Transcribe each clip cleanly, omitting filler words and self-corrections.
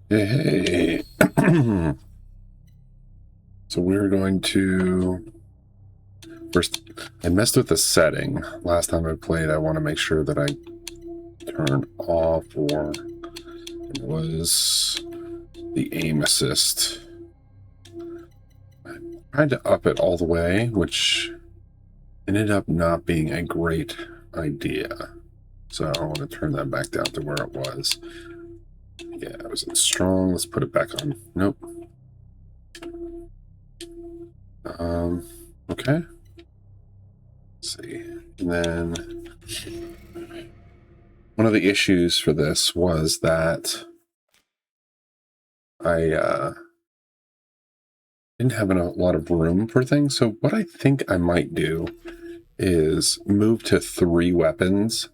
Hey. So we're going to first. I messed with the setting last time I played. I want to make sure that I turn off or it was the aim assist. I tried to up it all the way, which ended up not being a great idea. So I want to turn that back down to where it was. Yeah, it was in strong. Let's put it back on. Nope. Okay. Let's see. And then one of the issues for this was that I didn't have a lot of room for things. So what I think I might do is move to 3 weapons.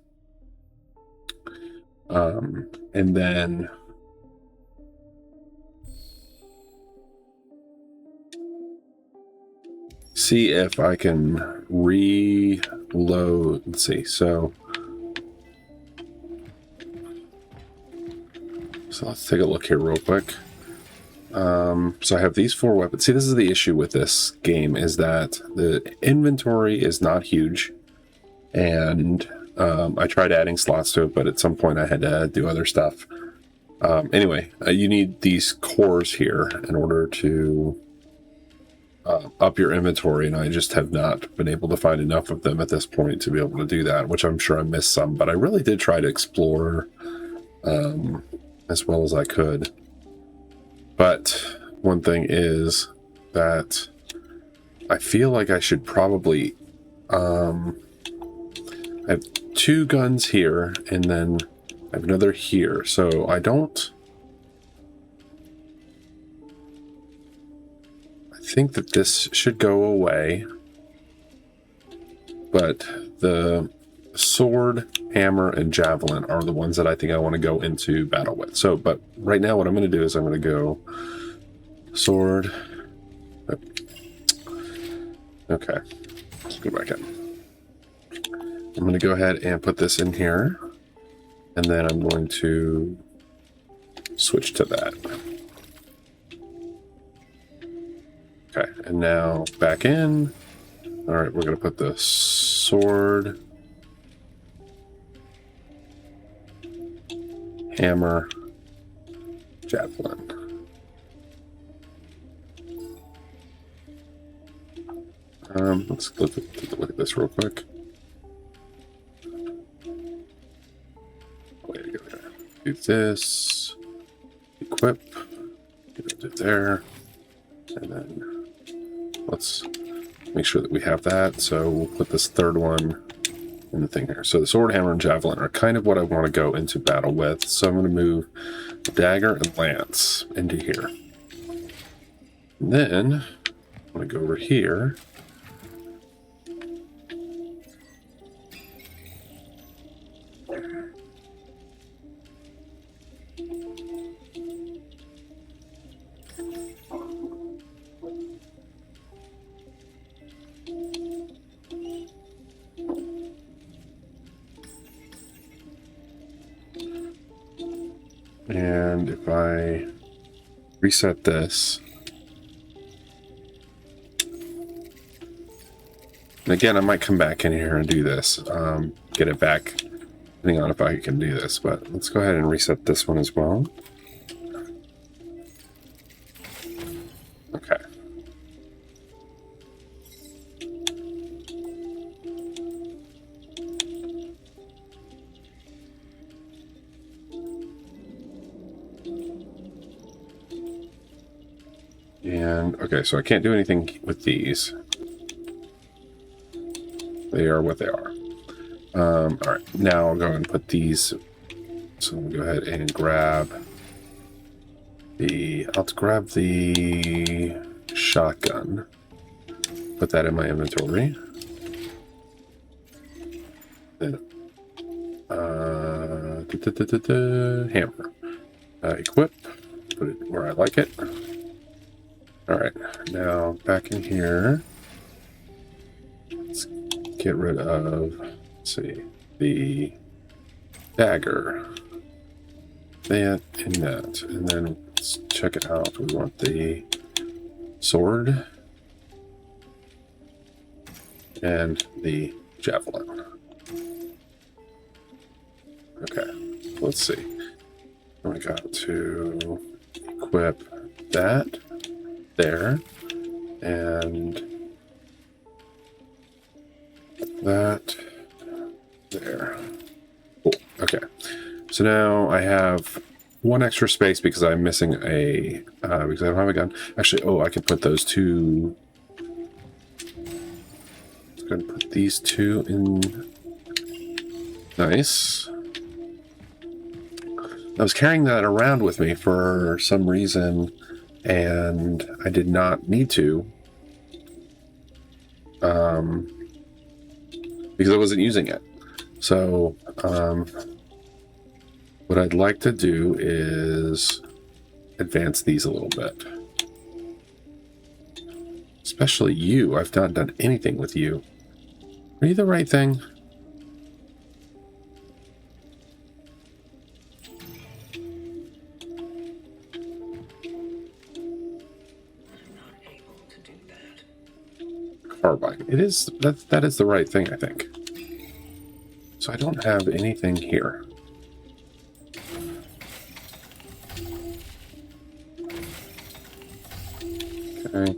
And then see if I can reload. Let's see. So let's take a look here real quick. So I have these 4 weapons. See, this is the issue with this game, is that the inventory is not huge. And I tried adding slots to it, but at some point I had to do other stuff. Anyway, you need these cores here in order to up your inventory, and I just have not been able to find enough of them at this point to be able to do that, which I'm sure I missed some, but I really did try to explore as well as I could. But one thing is that I feel like I should probably I have 2 guns here, and then I have another here. So I think that this should go away. But the sword, hammer, and javelin are the ones that I think I want to go into battle with. So, but right now what I'm going to do is I'm going to go sword. Okay, let's go back in. I'm going to go ahead and put this in here, and then I'm going to switch to that. Okay, and now back in. All right, we're going to put the sword, hammer, javelin. Let's take a look at this real quick. Way to go there. Do this. Equip. Get it there. And then let's make sure that we have that. So we'll put this 3rd one in the thing here. So the sword, hammer, and javelin are kind of what I want to go into battle with. So I'm going to move the dagger and lance into here. And then I'm going to go over here. And if I reset this, and again, I might come back in here and do this, get it back, depending on if I can do this, but let's go ahead and reset this one as well. Okay. And, okay, so I can't do anything with these. They are what they are. All right, now I'll go and put these. So we'll go ahead and grab I'll grab the shotgun. Put that in my inventory. Then, hammer. Equip. Put it where I like it. All right, now back in here. Let's get rid of, let's see, the dagger. that and that. And then let's check it out. We want the sword and the javelin. Okay, let's see. I got to equip that there and that there. Cool. Okay. So now I have one extra space because I'm missing a because I don't have a gun. Actually, oh, I can put those two. Let's go ahead and put these two in. Nice. I was carrying that around with me for some reason, and I did not need to. Because I wasn't using it. So, what I'd like to do is advance these a little bit. Especially you. I've not done anything with you. Are you the right thing? Carbine. It is that is the right thing, I think. So I don't have anything here. Okay.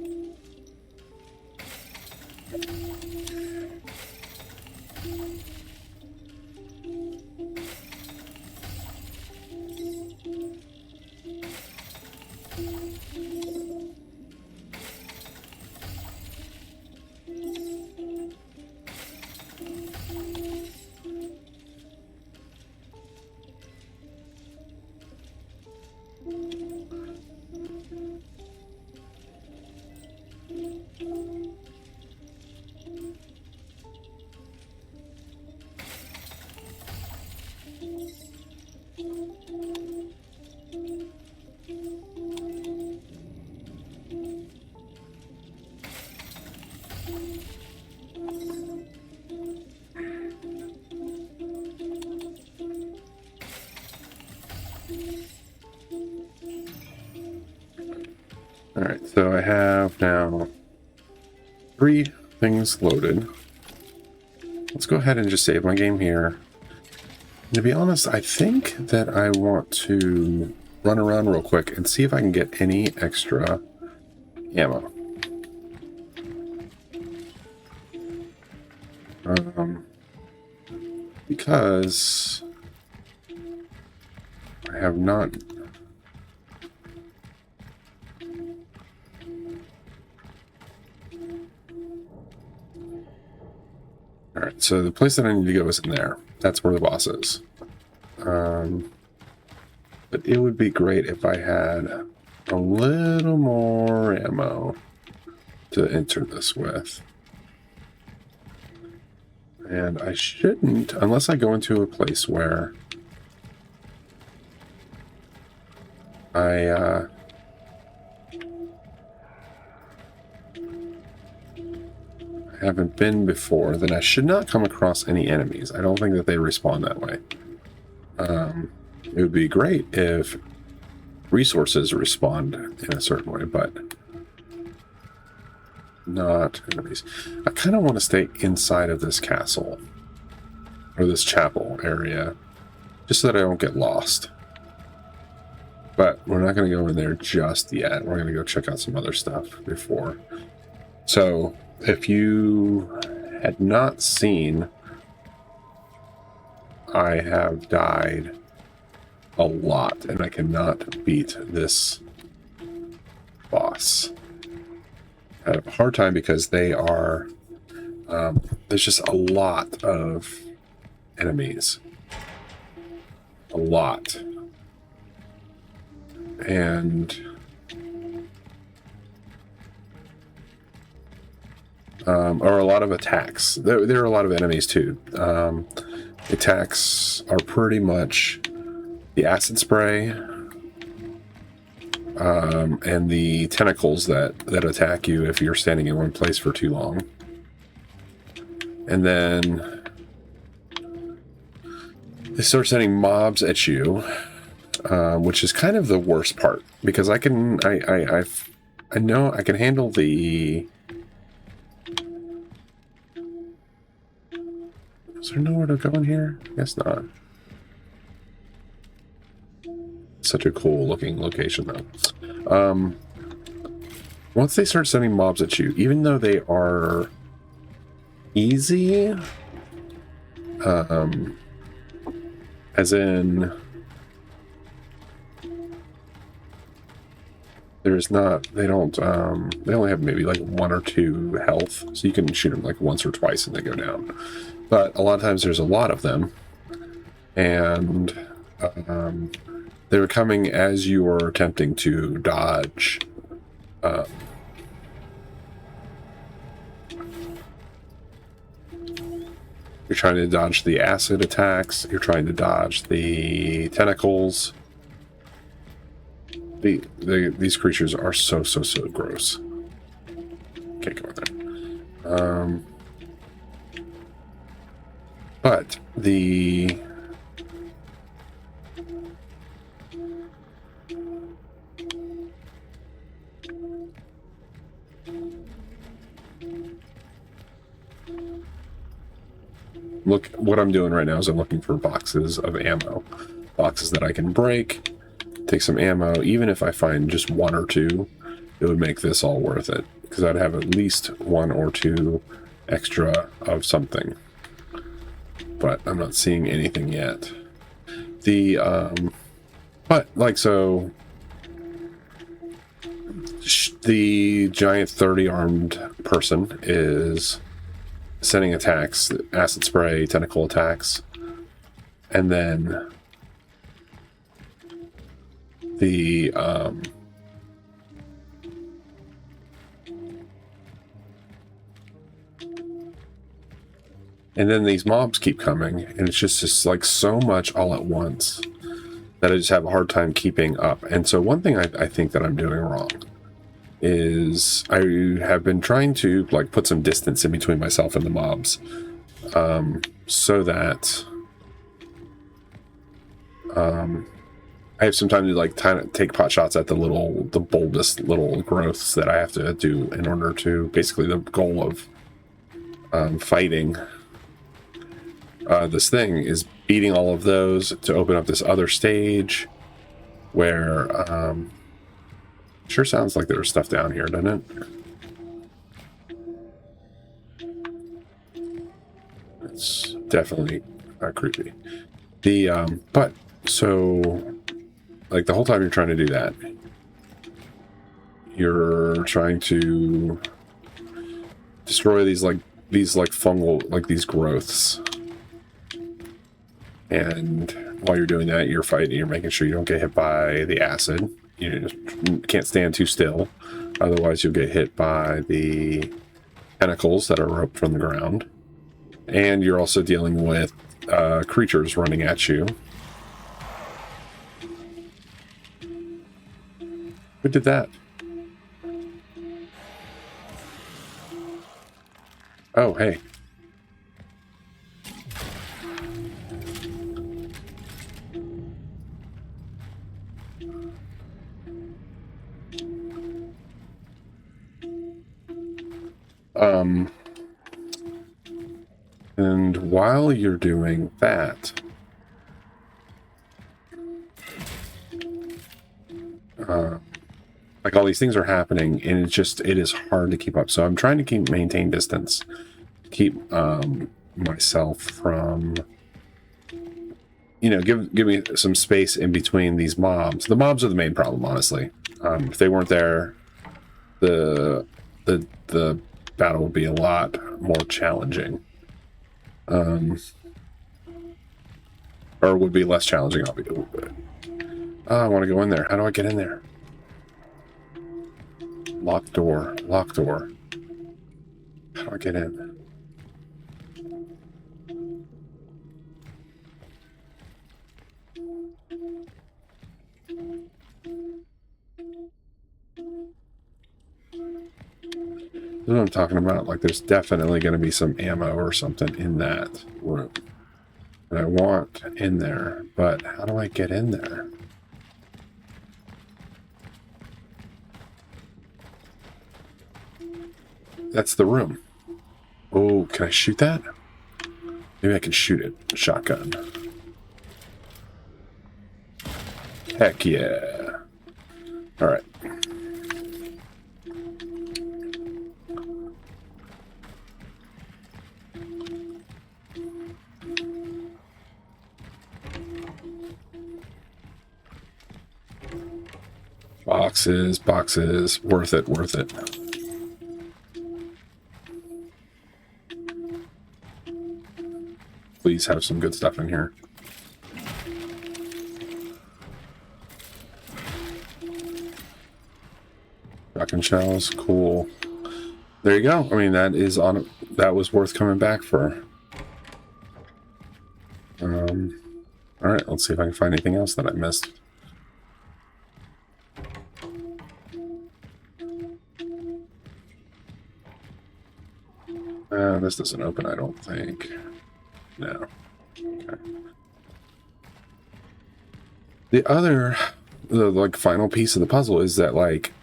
Alright, so I have now 3 things loaded. Let's go ahead and just save my game here. And to be honest, I think that I want to run around real quick and see if I can get any extra ammo. Because I have not... Alright, so the place that I need to go is in there. That's where the boss is. But it would be great if I had a little more ammo to enter this with. And I shouldn't, unless I go into a place where I haven't been before, then I should not come across any enemies. I don't think that they respawn that way. It would be great if resources respond in a certain way, but not enemies. I kind of want to stay inside of this castle or this chapel area just so that I don't get lost. But we're not going to go in there just yet. We're going to go check out some other stuff before. So if you had not seen, I have died a lot, and I cannot beat this boss. I have a hard time because they are, there's just a lot of enemies. A lot. And or a lot of attacks. There are a lot of enemies too. Attacks are pretty much the acid spray and the tentacles that attack you if you're standing in one place for too long. And then they start sending mobs at you. which is kind of the worst part because I know I can handle the. Is there nowhere to go in here? I guess not. Such a cool looking location though. Once they start sending mobs at you, even though they are easy, as in there's not, they don't, they only have maybe like 1 or 2 health, so you can shoot them like once or twice and they go down. But a lot of times there's a lot of them, and they're coming as you are attempting to dodge. You're trying to dodge the acid attacks. You're trying to dodge the tentacles. These creatures are so gross. Can't go in there. But the look, what I'm doing right now is I'm looking for boxes of ammo, boxes that I can break, take some ammo. Even if I find just 1 or 2, it would make this all worth it, because I'd have at least 1 or 2 extra of something. But I'm not seeing anything yet. The but like, so the giant 30 armed person is sending attacks, acid spray, tentacle attacks, and then the and then these mobs keep coming, and it's just like so much all at once that I just have a hard time keeping up. And so one thing I think that I'm doing wrong is I have been trying to like put some distance in between myself and the mobs, so that I have some time to like take pot shots at the bulbous little growths that I have to do in order to, basically the goal of fighting this thing is beating all of those to open up this other stage where sure sounds like there's stuff down here, doesn't it? It's definitely creepy. The but so like the whole time you're trying to do that, you're trying to destroy these fungal, like these growths. And while you're doing that, you're fighting, you're making sure you don't get hit by the acid. You just can't stand too still, otherwise you'll get hit by the tentacles that are roped from the ground. And you're also dealing with creatures running at you. Who did that? Oh, hey. And while you're doing that, like all these things are happening, and it is hard to keep up. So I'm trying to maintain distance, keep myself from, give me some space in between these mobs. The mobs are the main problem, honestly. If they weren't there, the battle would be a lot more challenging. Or would be less challenging. I want to go in there. How do I get in there? Locked door. Locked door. How do I get in? That's what I'm talking about. Like, there's definitely going to be some ammo or something in that room that I want in there. But how do I get in there? That's the room. Oh, can I shoot that? Maybe I can shoot it. Shotgun. Heck yeah. Alright. Boxes, boxes. Worth it, worth it. Please have some good stuff in here. Shotgun shells, cool. There you go. I mean, that was worth coming back for. All right, let's see if I can find anything else that I missed. This doesn't open, I don't think. No. Okay. The like final piece of the puzzle is that like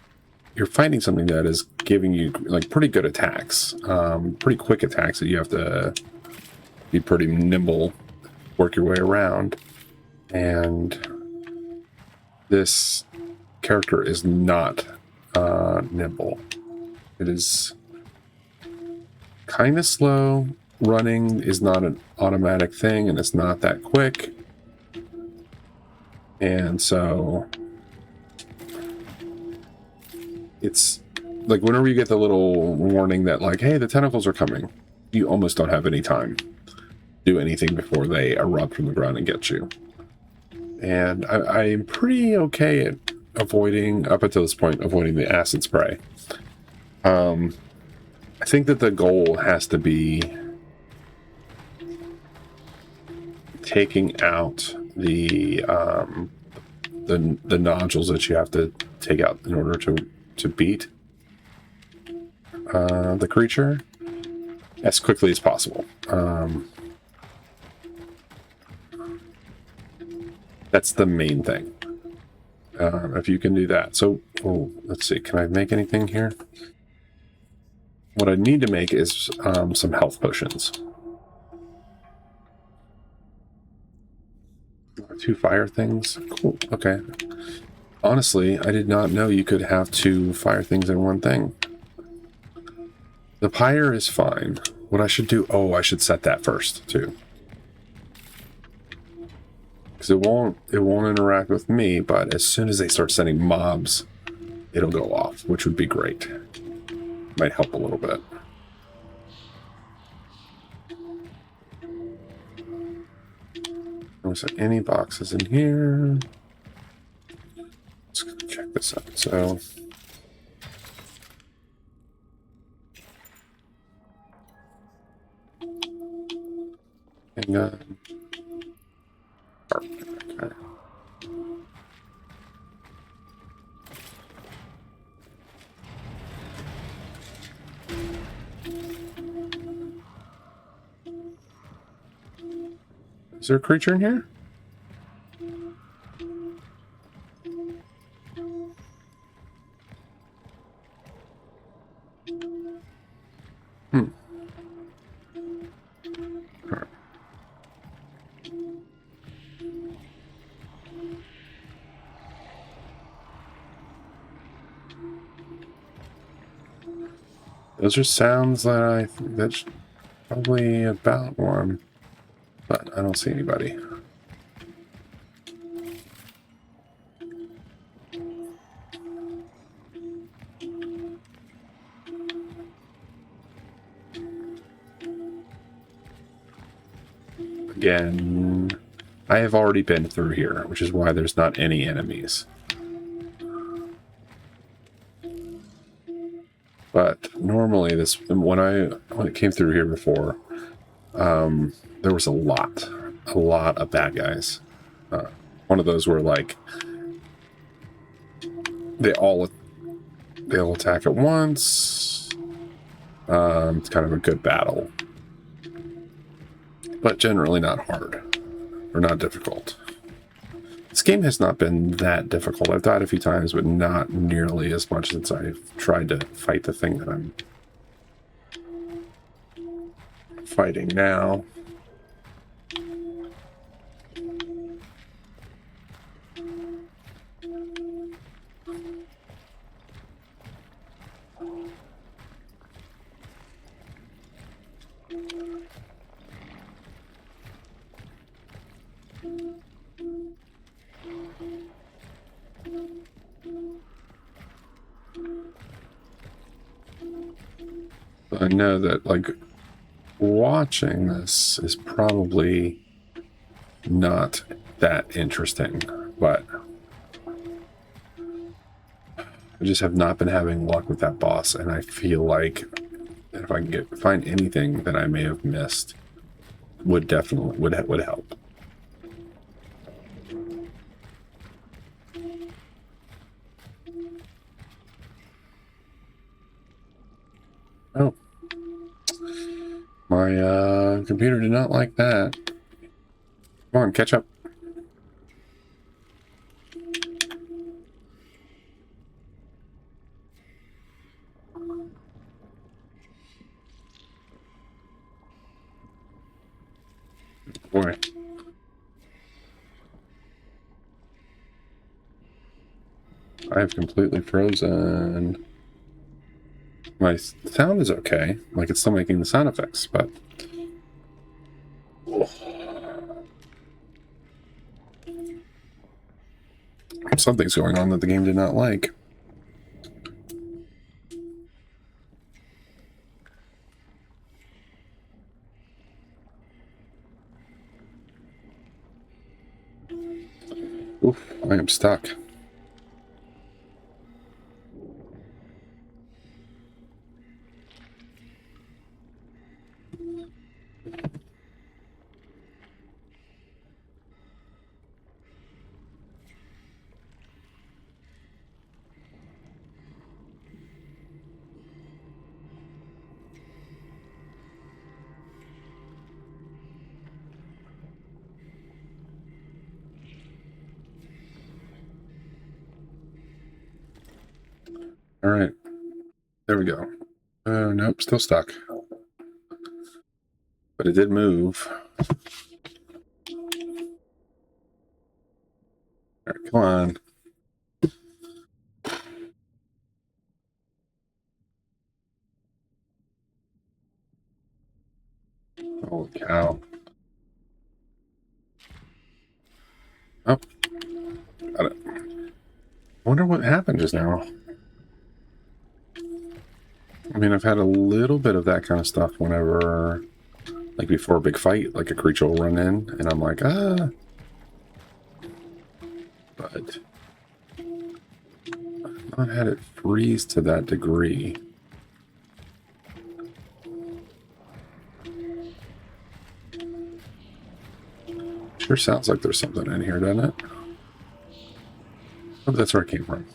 you're finding something that is giving you like pretty good attacks, pretty quick attacks that you have to be pretty nimble, work your way around. And this character is not nimble. It is kind of slow. Running is not an automatic thing, and it's not that quick. And so it's like whenever you get the little warning that like, hey, the tentacles are coming, you almost don't have any time to do anything before they erupt from the ground and get you. And I'm pretty okay at avoiding, up until this point, avoiding the acid spray. I think that the goal has to be taking out the nodules that you have to take out in order to beat the creature as quickly as possible. That's the main thing. If you can do that. So, let's see. Can I make anything here? What I need to make is some health potions. 2 fire things. Cool. Okay. Honestly, I did not know you could have 2 fire things in one thing. The pyre is fine. What I should do... Oh, I should set that first, too. Because it won't interact with me, but as soon as they start sending mobs, it'll go off, which would be great. Might help a little bit. Was there any boxes in here? Let's check this out. So, hang on. Okay. Is there a creature in here? Right. Those are sounds that that's probably about one. But I don't see anybody. Again, I have already been through here, which is why there's not any enemies. But normally when it came through here before, there was a lot of bad guys. One of those were like they'll attack at once. It's kind of a good battle, but generally not hard or not difficult. This game has not been that difficult. I've died a few times, but not nearly as much since I've tried to fight the thing that I'm fighting now. I know that, like, watching this is probably not that interesting, but I just have not been having luck with that boss, and I feel like if I can find anything that I may have missed, would definitely would help. Oh, my computer did not like that. Come on, catch up. Boy. I have completely frozen. My sound is okay. Like, it's still making the sound effects, but... something's going on that the game did not like. Oof, I am stuck. All right, there we go. Nope, still stuck. But it did move. All right, come on. Holy cow. Oh, got it. I wonder what happened just now. I mean, I've had a little bit of that kind of stuff whenever, like before a big fight, like a creature will run in, and I'm like, ah. But I've not had it freeze to that degree. Sure sounds like there's something in here, doesn't it? Oh, that's where it came from.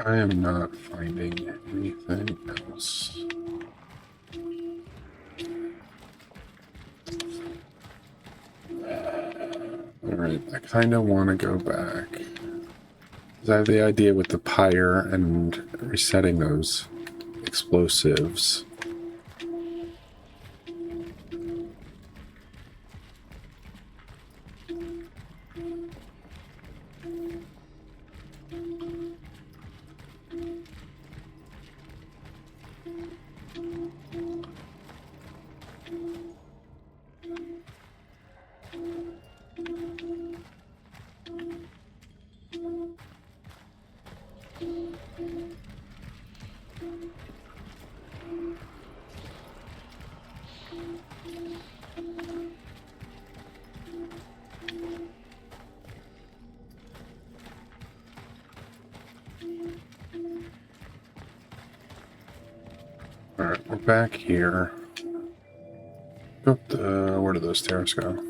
I am not finding anything else. Alright, I kind of want to go back. Because I have the idea with the pyre and resetting those explosives. Alright, we're back here. Where did those stairs go?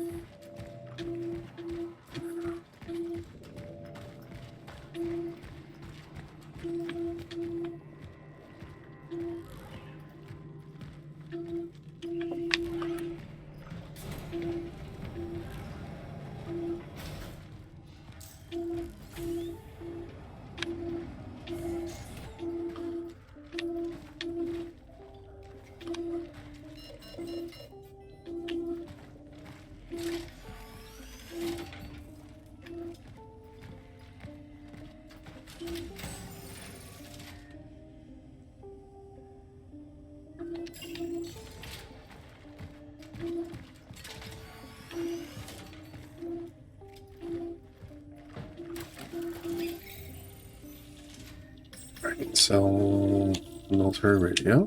Sell military radio.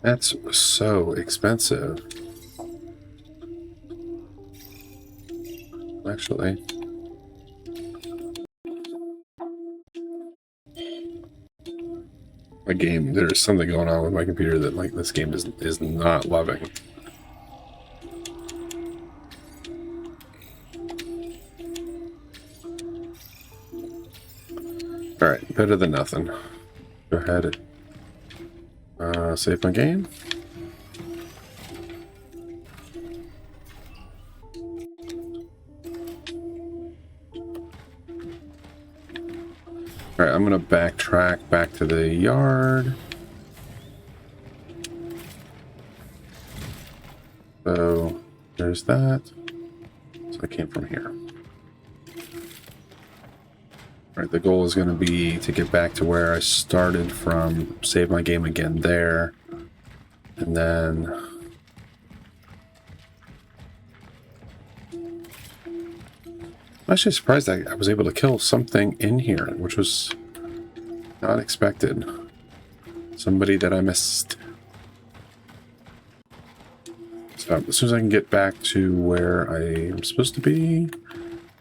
That's so expensive. Actually. My game, there's something going on with my computer that like this game is not loving. Alright, better than nothing. Go ahead and save my game. Alright, I'm gonna backtrack back to the yard. So there's that. So I came from here. Alright, the goal is going to be to get back to where I started from, save my game again there, and then I'm actually surprised I was able to kill something in here, which was not expected. Somebody that I missed. So as soon as I can get back to where I am supposed to be,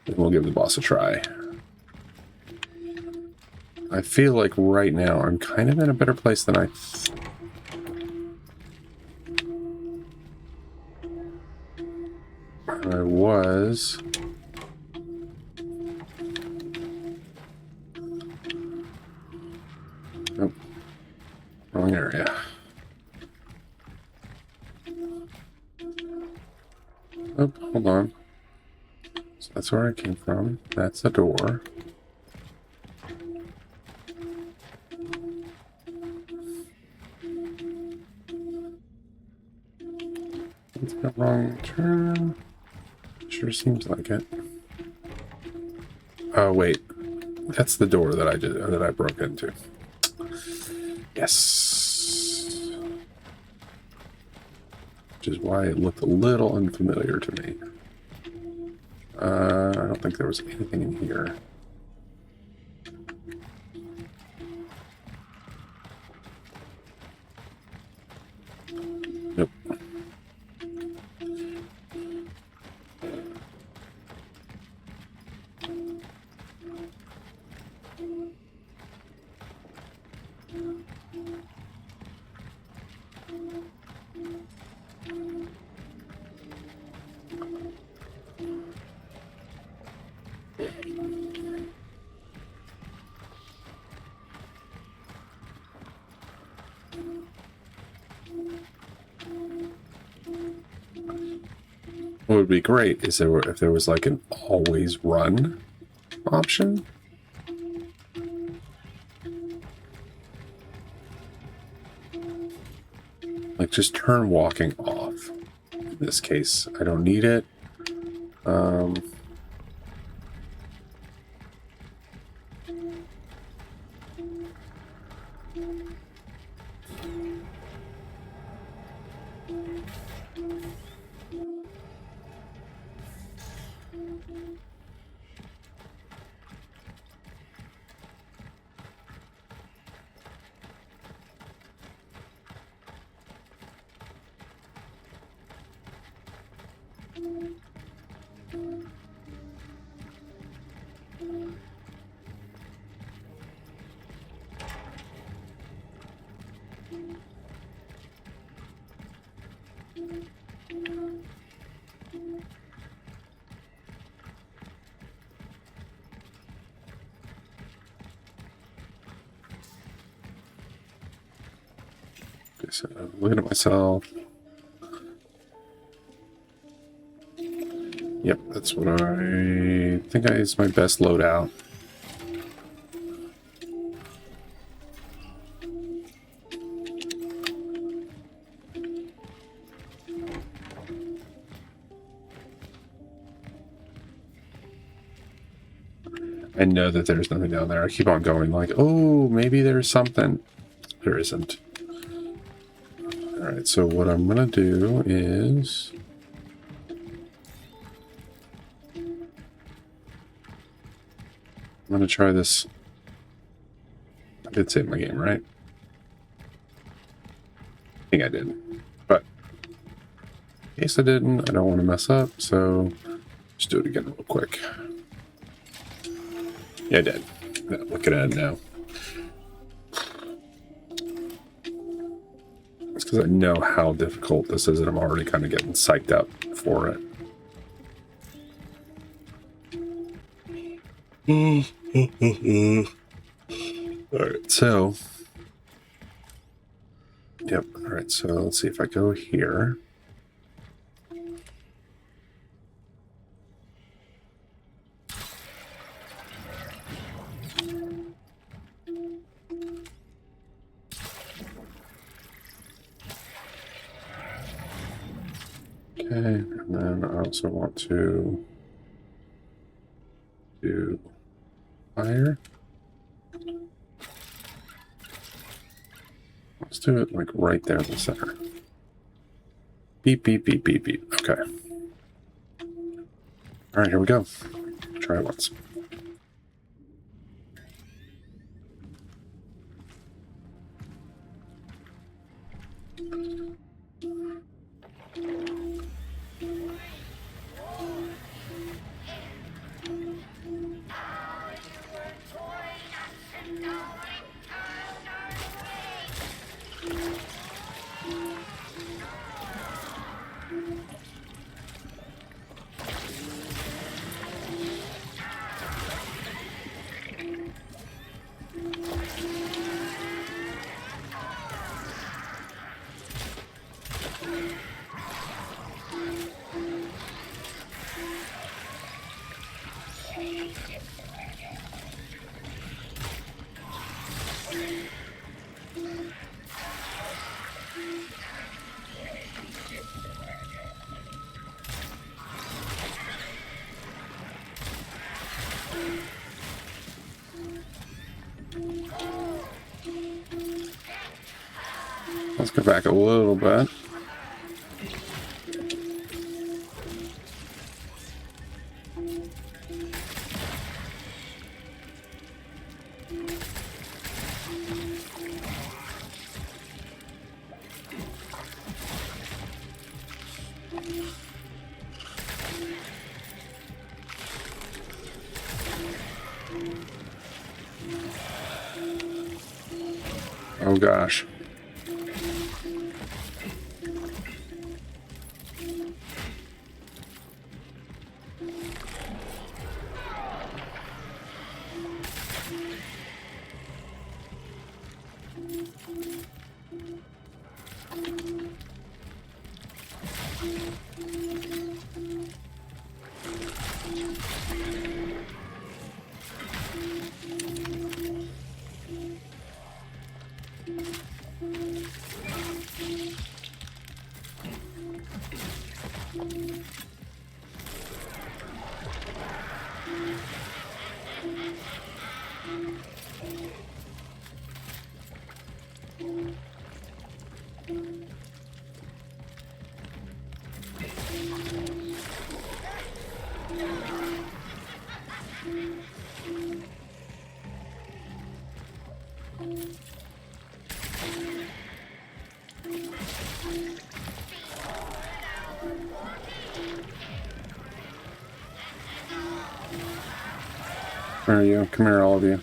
then we'll give the boss a try. I feel like right now I'm kind of in a better place than I was. Nope. Wrong area. Oh, hold on. So that's where I came from. That's the door. It's the wrong turn. Sure seems like it. Oh wait, that's the door that I broke into. Yes. Which is why it looked a little unfamiliar to me. I don't think there was anything in here. Nope. What would be great is if there was like an always run option. Like just turn walking off. In this case, I don't need it. Okay, so looking at myself. Yep, that's what I think is my best loadout. I know that there's nothing down there. I keep on going like, oh, maybe there's something. There isn't. All right, so what I'm going to do is... I'm going to try this. I did save my game, right? I think I did. But in case I didn't, I don't want to mess up, so just do it again real quick. Yeah, I did. Yeah, looking at it now. It's because I know how difficult this is, and I'm already kind of getting psyched up for it. Alright, so... Yep, alright, so let's see if I go here. Okay, and then I also want to do fire. Let's do it like right there in the center. Beep, beep, beep, beep, beep. Okay. All right, here we go. Try it once. Let's go back a little bit. Oh gosh. Where are you? Come here, all of you.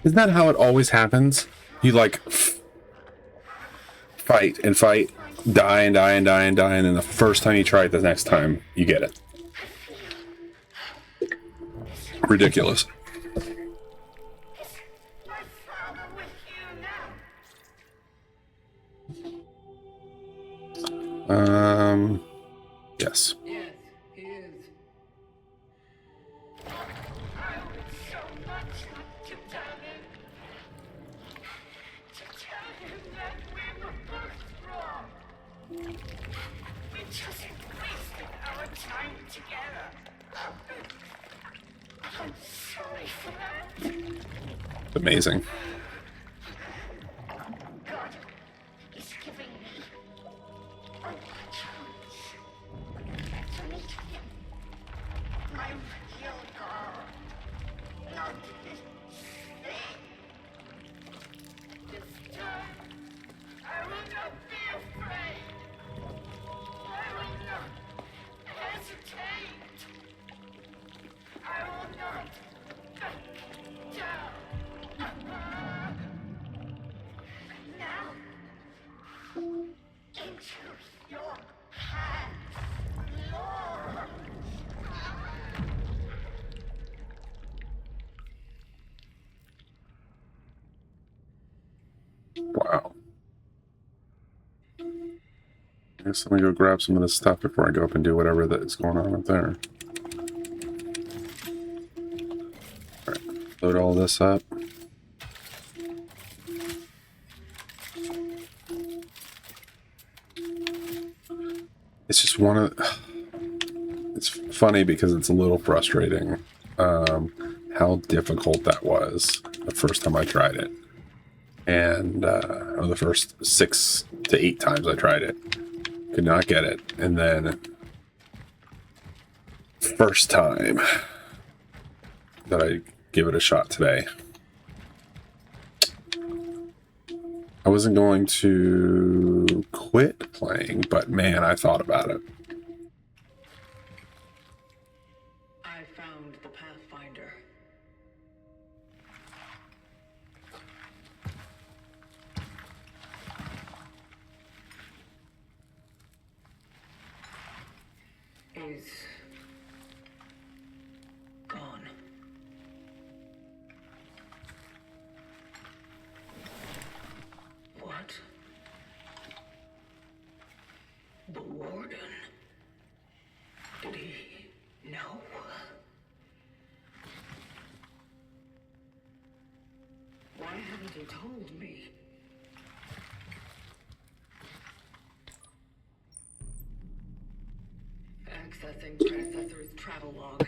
Isn't that how it always happens? You like fight and fight, die and die and die and die, and then the first time you try it, the next time you get it. Ridiculous. Yes. Yes, he is. I would so much like to tell him. To tell him that we were both wrong. We just wasted our time together. I'm sorry for that. Amazing. God is giving me a chance to meet him. My real God. Not this thing. This time, I will not be afraid. I will not hesitate. I will not back down. Now, into your hands, Lord. Wow. I guess let me go grab some of this stuff before I go up and do whatever that is going on up there. Load all this up. It's just one of... It's funny because it's a little frustrating how difficult that was the first time I tried it. And, or the first 6 to 8 times I tried it. Could not get it. And then, first time that I give it a shot today. I wasn't going to quit playing, but man, I thought about it. I found the Pathfinder. Is gone. What? The Warden? Did he know? Why haven't he told me? Accessing predecessor's travel log.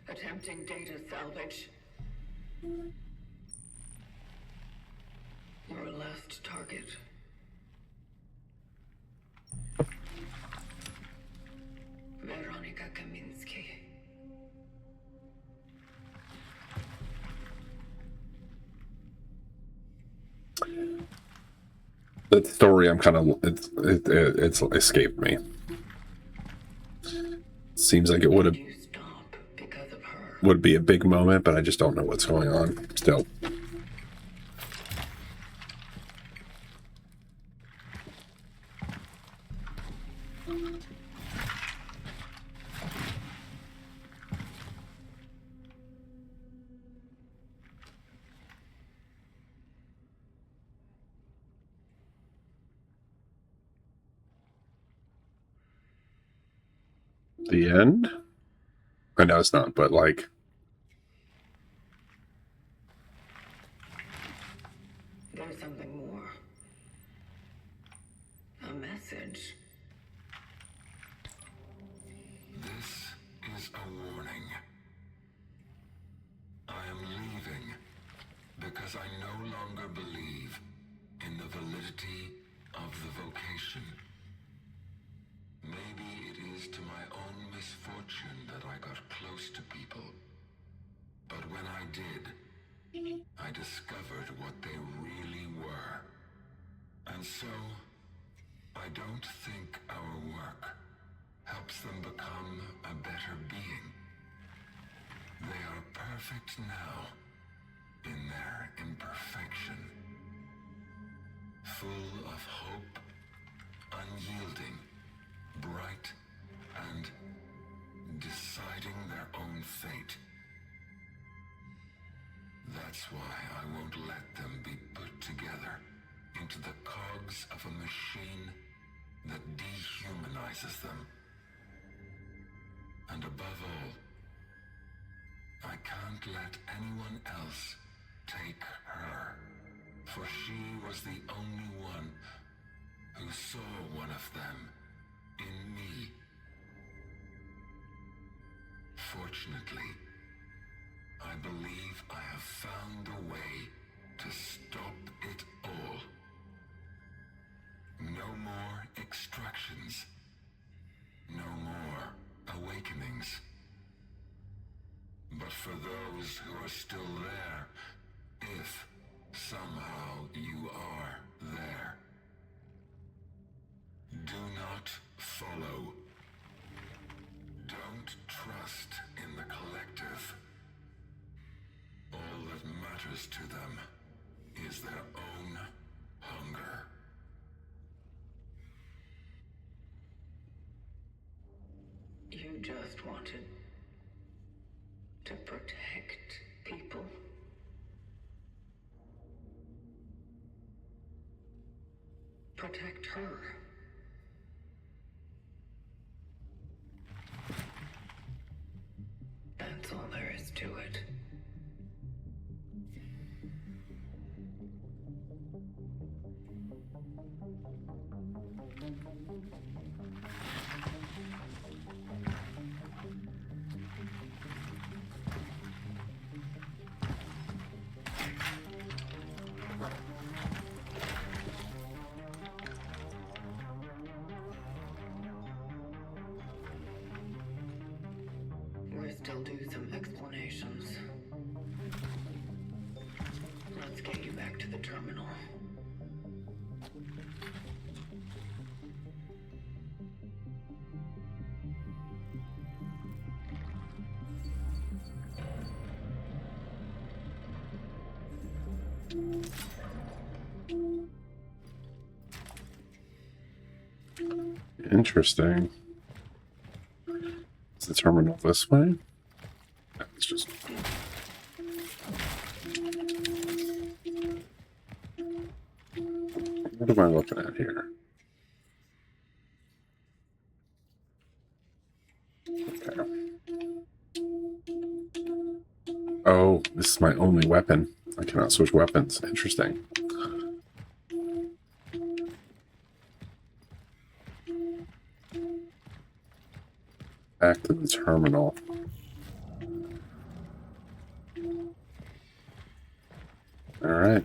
Attempting data salvage. Your last target. Veronica Kaminsky. The story, I'm kind of... It's escaped me. Seems like it would be a big moment, but I just don't know what's going on still. The end? I know it's not, but like... There's something more. A message. This is a warning. I am leaving because I no longer believe in the validity of the vocation. Maybe it is to my own misfortune that I got close to people. But when I did, I discovered what they really were. And so, I don't think our work helps them become a better being. They are perfect now, in their imperfection. Full of hope, unyielding, bright, and deciding their own fate. That's why I won't let them be put together into the cogs of a machine that dehumanizes them. And above all, I can't let anyone else take her, for she was the only one who saw one of them in me. Fortunately, I believe I have found a way to stop it all. No more extractions. No more awakenings. But for those who are still there, if somehow you are there, do not follow. Don't trust in the collective. All that matters to them is their own hunger. You just wanted to protect people. Protect her. That's all there is to it. back to the terminal. Interesting. Is the terminal this way? It's just... What am I looking at here? Okay. Oh, this is my only weapon. I cannot switch weapons. Interesting. Back to the terminal. All right.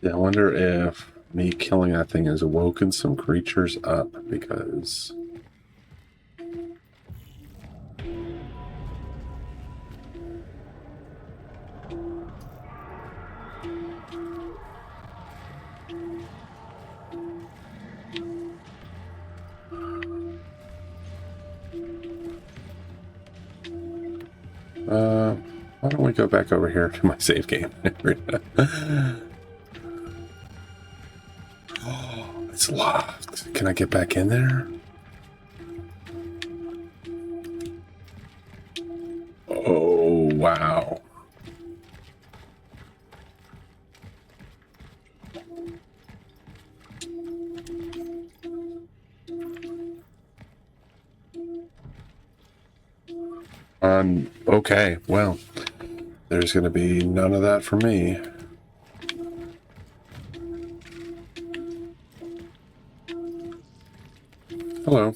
Yeah, I wonder if me killing that thing has awoken some creatures up, because... why don't we go back over here to my save game? Oh, it's locked. Can I get back in there? Oh, wow. Okay, well, there's going to be none of that for me. Hello.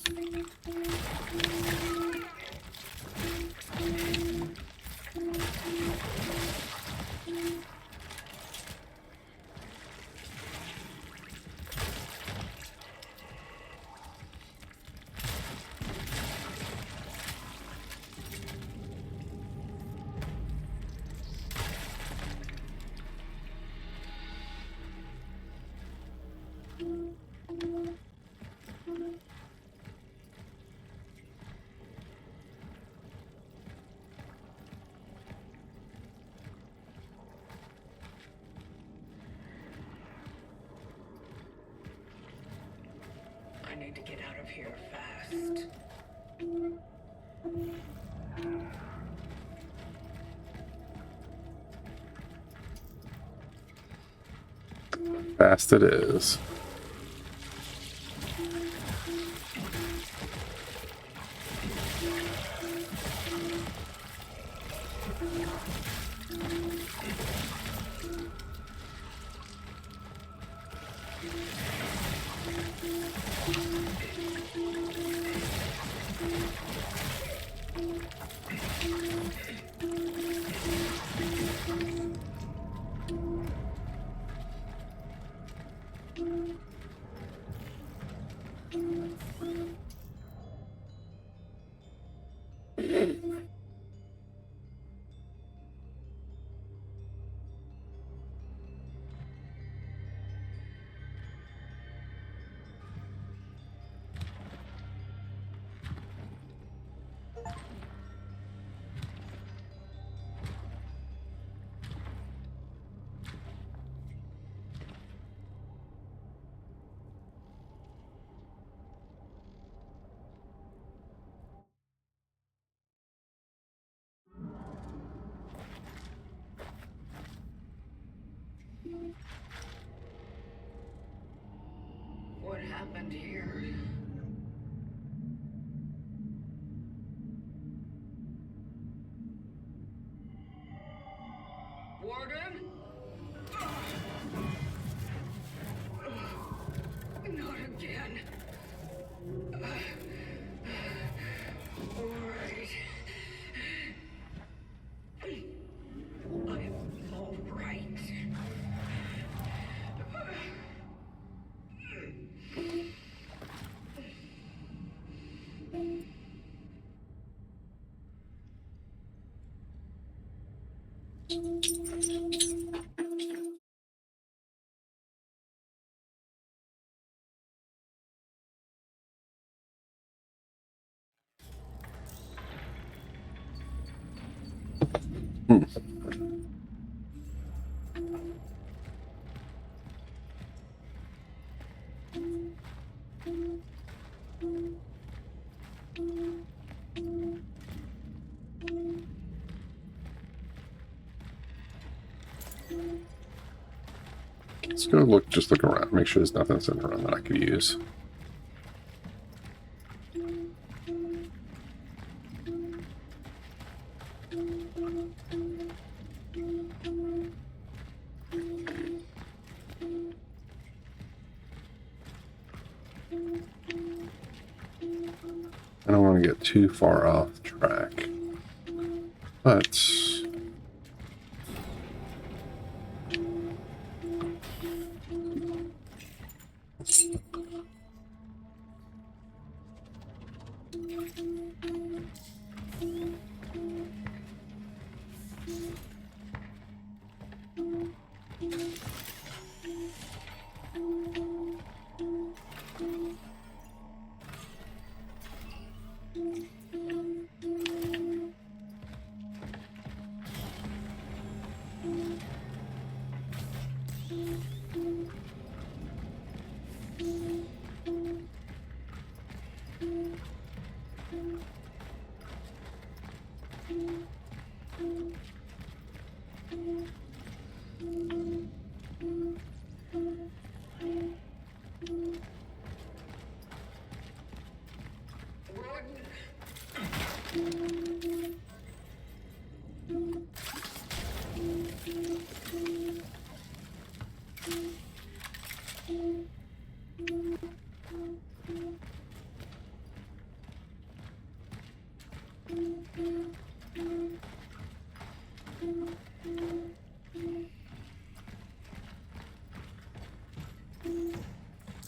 I need to get out of here fast. Fast it is. What happened here? Warden? Not again. All right. I'm all right. Hmm. Let's go look, just look around, make sure there's nothing sitting around that I could use. I don't want to get too far off track, but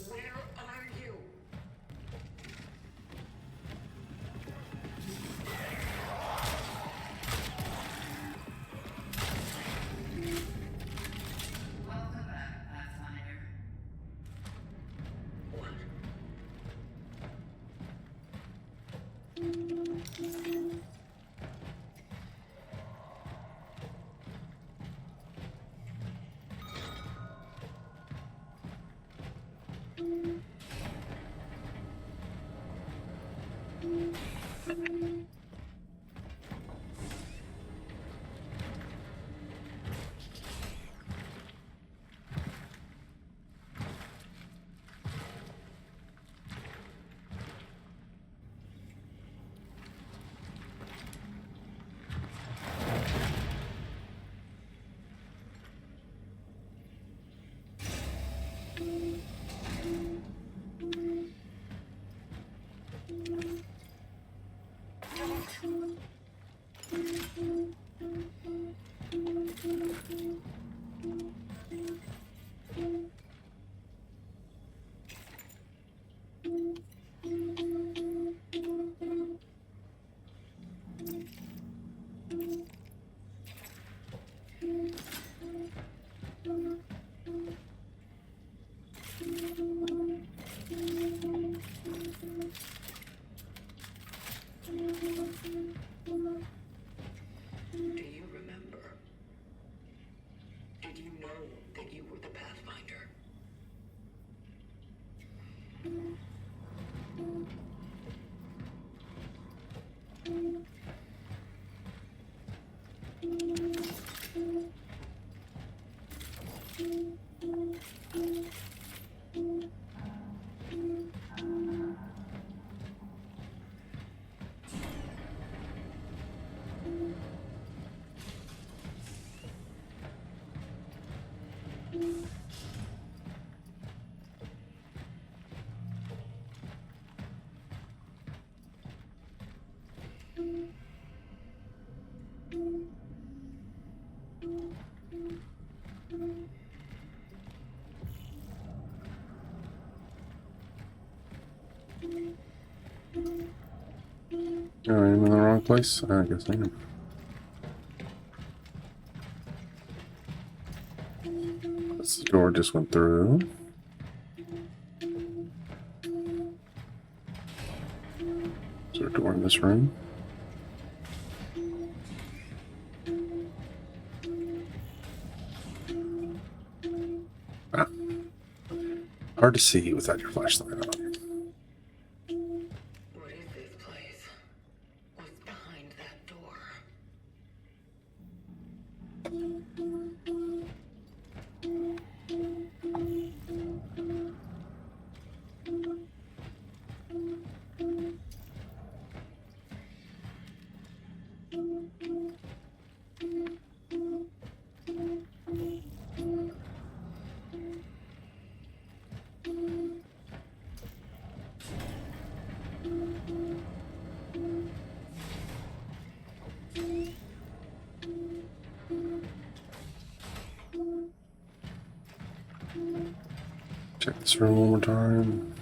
Where are you? Welcome back, Pathfinder. Do you remember? Did you know that you were the Pathfinder? oh, I'm in the wrong place. I guess I am. door just went through. Is there a door in this room? Ah. Hard to see without your flashlight on. What is this place? What's behind that door? Check this room one more time.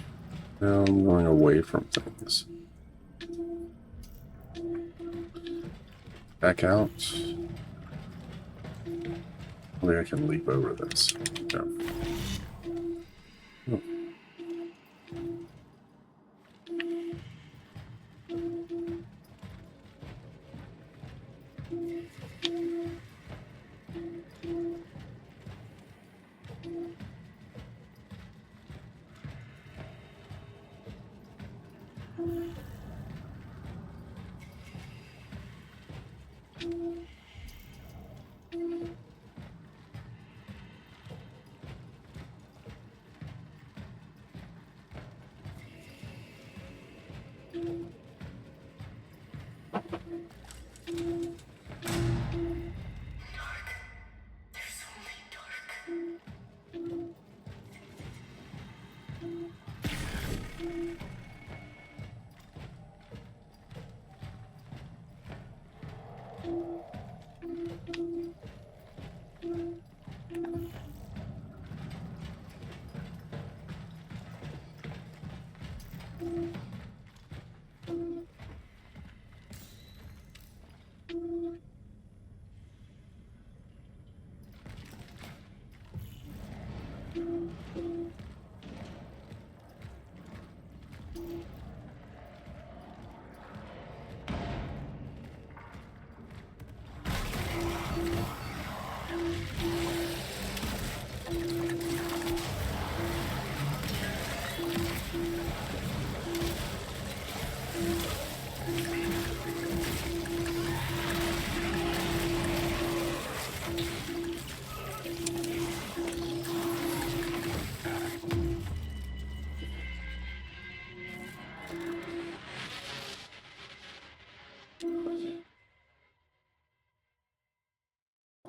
Now I'm going away from things. Back out. Maybe I can leap over this. No. Oh. There's only dark.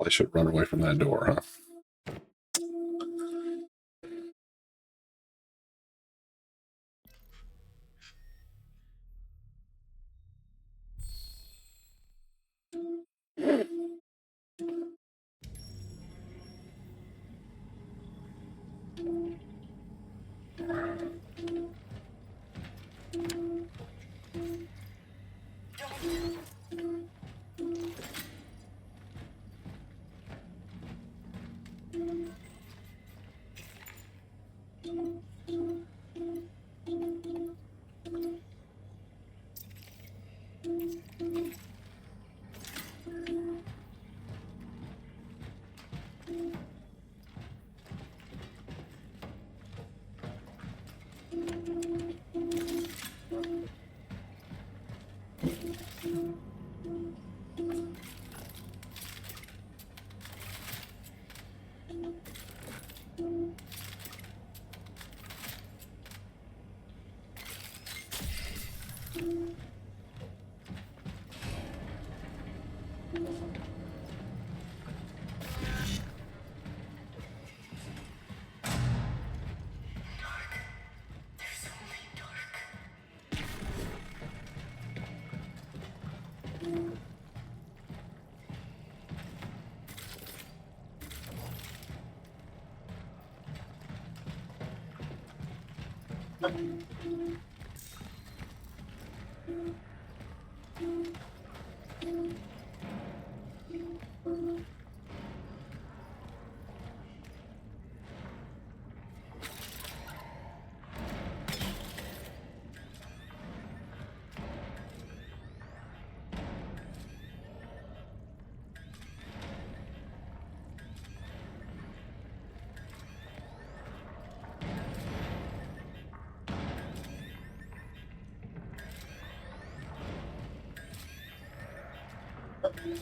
I should run away from that door, huh? There's only dark. You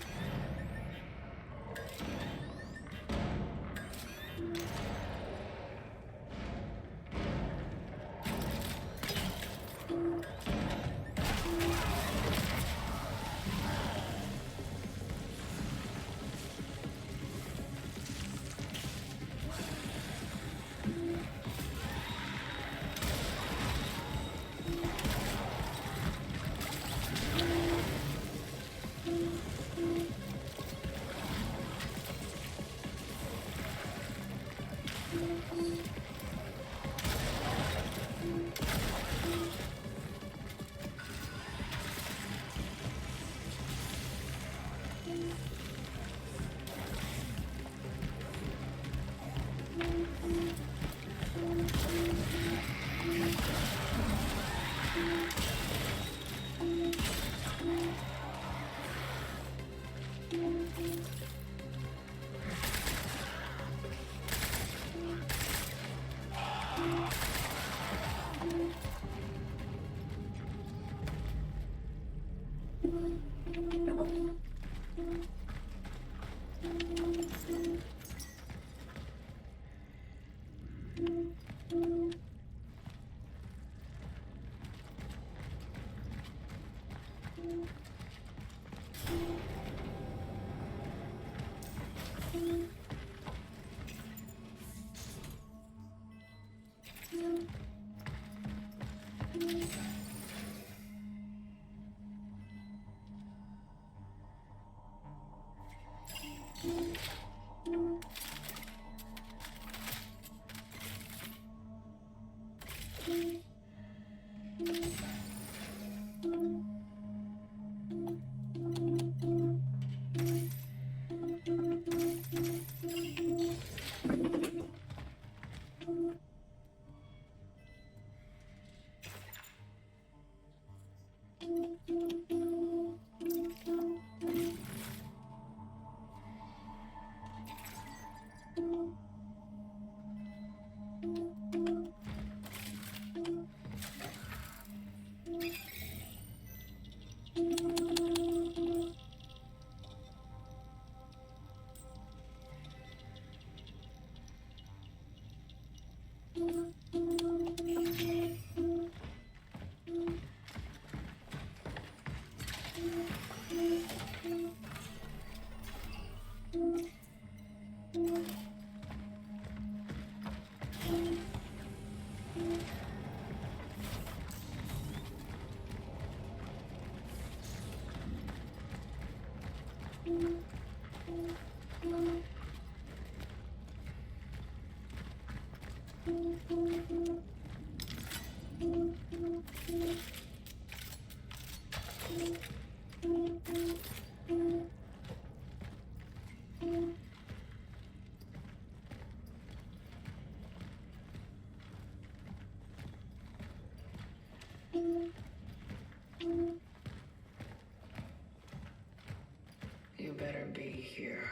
better be here.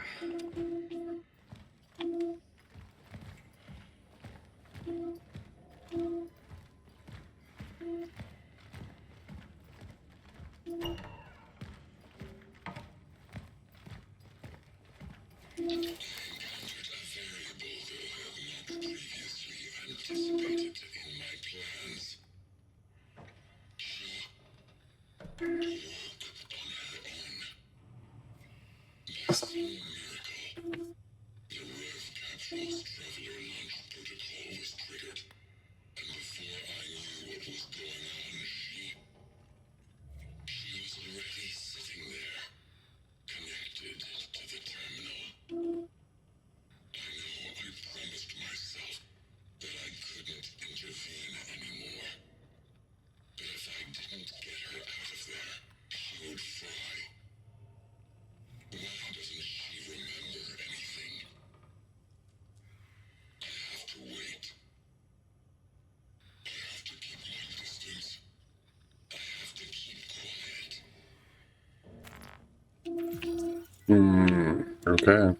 Okay.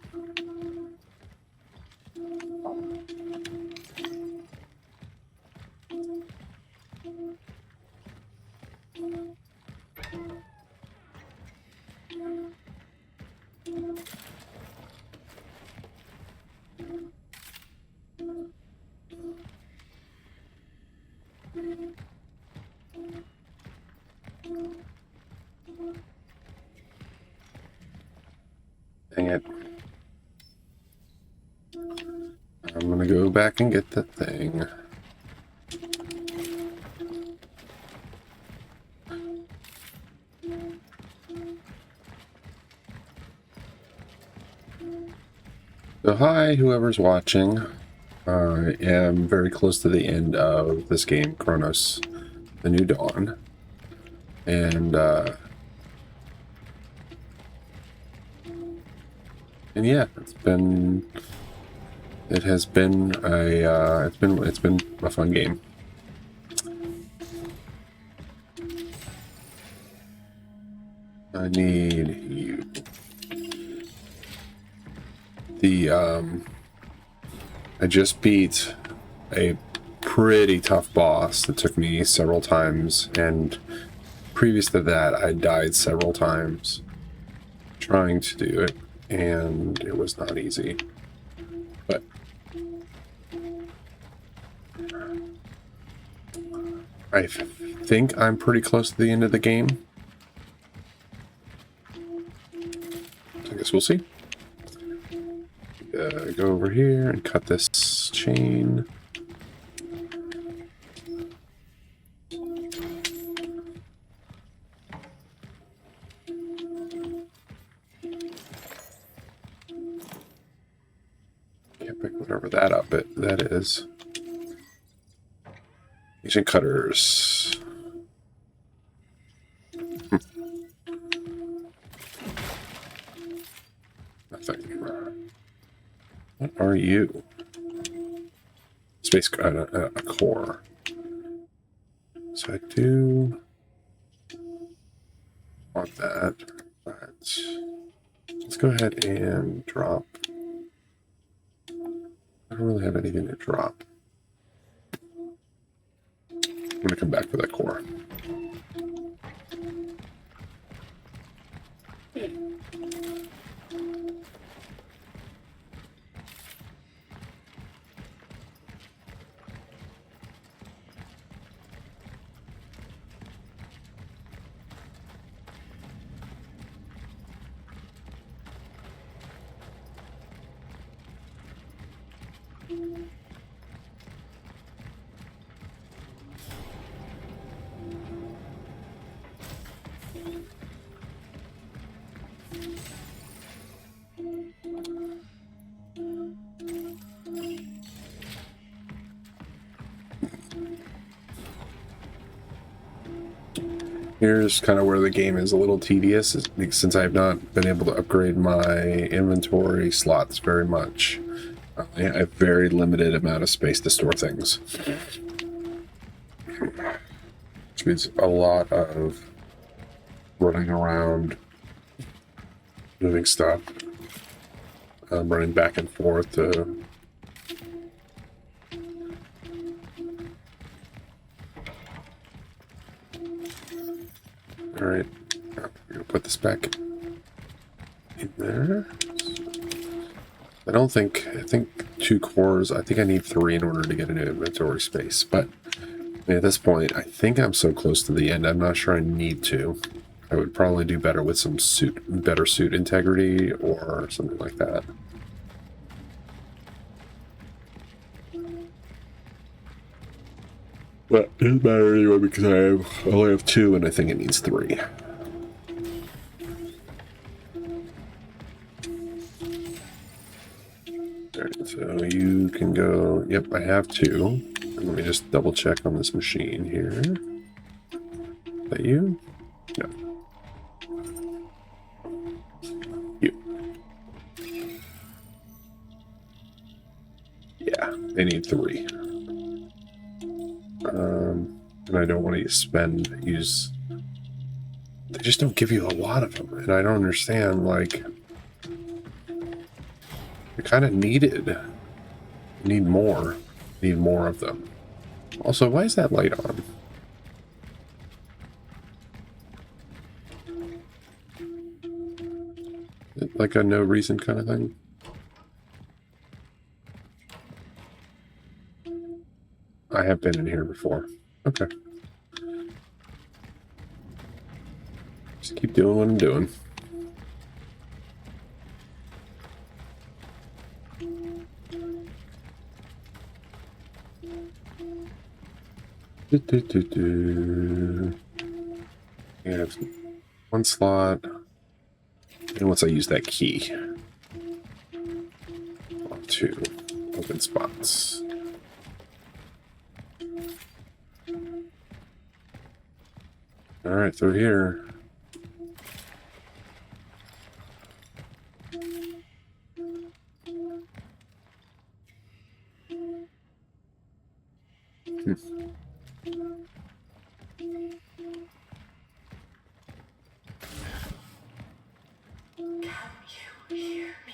back and get the thing. So hi, whoever's watching. I am very close to the end of this game, Cronos, The New Dawn. And yeah, it has been it's been a fun game. I need you. I just beat a pretty tough boss that took me several times, and previous to that I died several times trying to do it, and it was not easy. But I think I'm pretty close to the end of the game. I guess we'll see. Go over here and cut this chain. Can't pick whatever that is. Ancient cutters. Nothing. What are you? Space a core. So I do want that, but let's go ahead and drop. I don't really have anything to drop. I'm gonna come back for that core. Here's kind of where the game is a little tedious, since I have not been able to upgrade my inventory slots very much. I have very limited amount of space to store things. Which means a lot of running around, moving stuff, running back and forth to... Alright, I'm gonna put this back in there. I think 2 cores, I think I need 3 in order to get into inventory space, but at this point, I think I'm so close to the end, I'm not sure I need to. I would probably do better with some better suit integrity or something like that. But it doesn't matter anyway because I only have 2 and I think it needs 3. Alright, so you can go... Yep, I have 2. And let me just double check on this machine here. Is that you? No. You. Yeah, they need 3. And I don't want to use... They just don't give you a lot of them, and I don't understand, like... You're kind of needed. You need more. Need more of them. Also, why is that light on? Is it like a no reason kind of thing? I have been in here before. Okay. Just keep doing what I'm doing. Do, do, do, do. We have one slot. And once I use that key, two open spots. All right, through here. Can you hear me?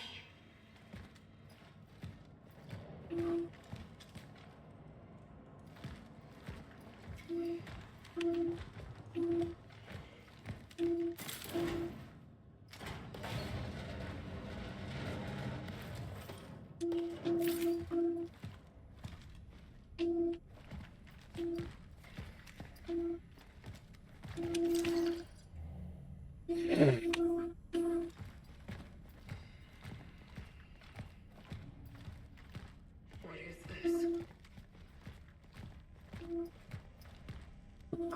What is this?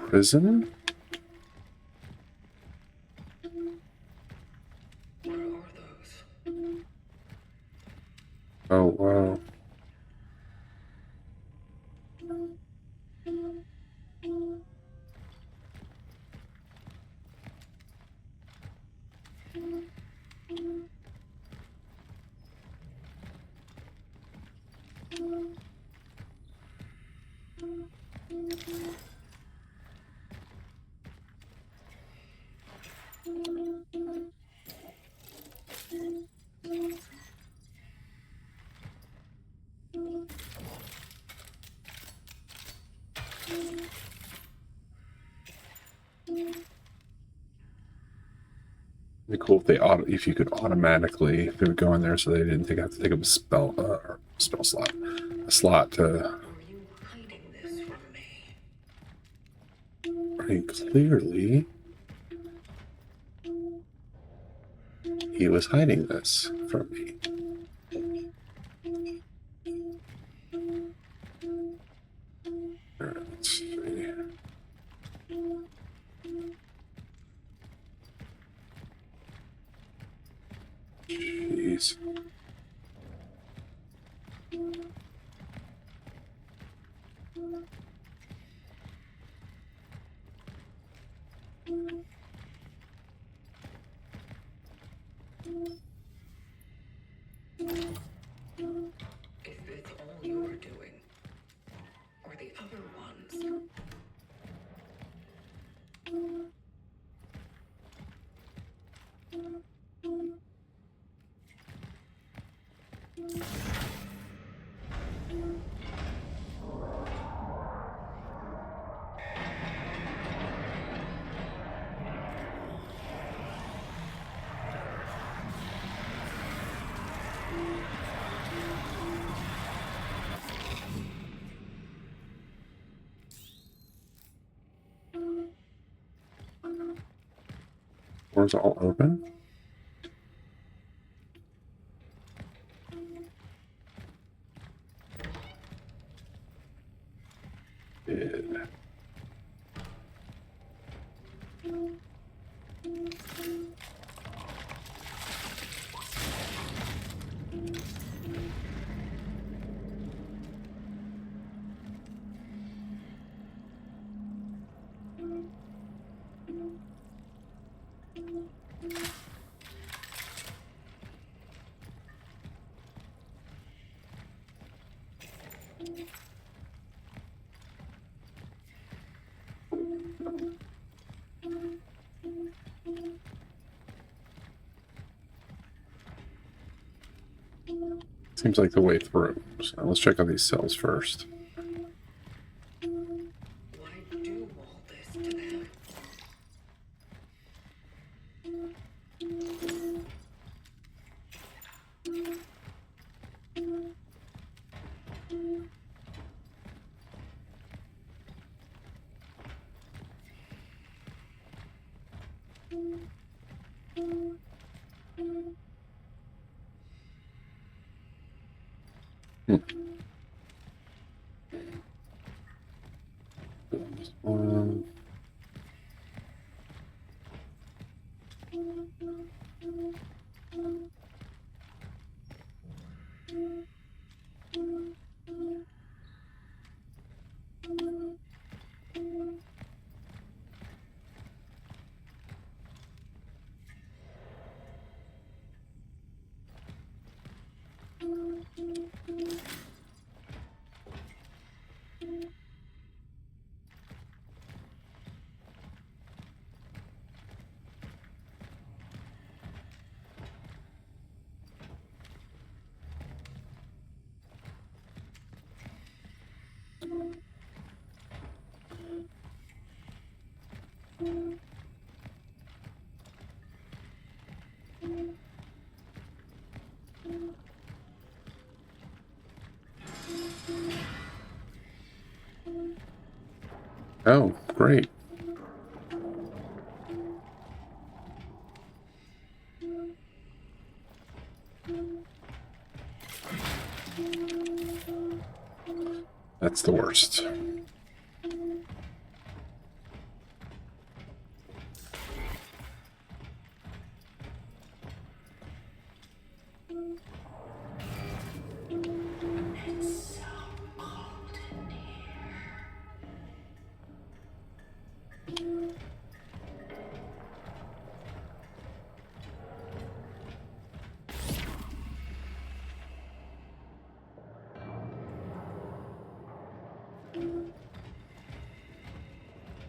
Prison? What are those? Oh, wow. It'd be cool if they if you could automatically, if they would go in there so they didn't have to take up a spell slot, a slot to. Are you hiding this from me? I mean, clearly, he was hiding this from me. All right, let's see. Jeez. Is this all you're doing? Or the other ones? Doors all open. Yeah. Seems like the way through. So let's check out these cells first. Why do all this to them? Um, oh, great. That's the worst. It's so cold in here.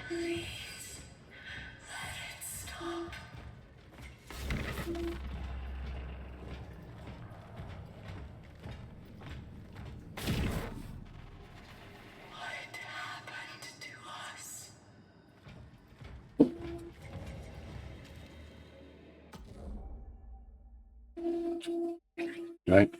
Please, let it stop. What happened to us? Right?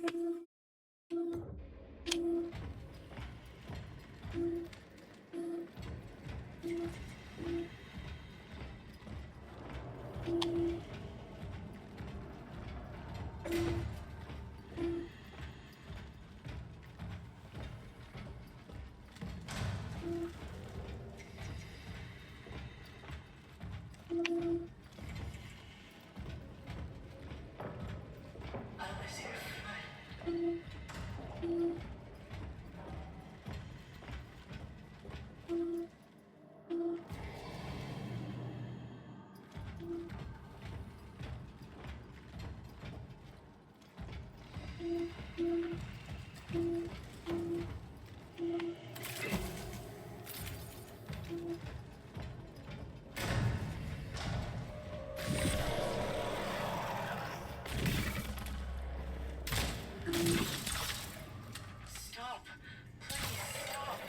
I was your friend. Stop. Please stop.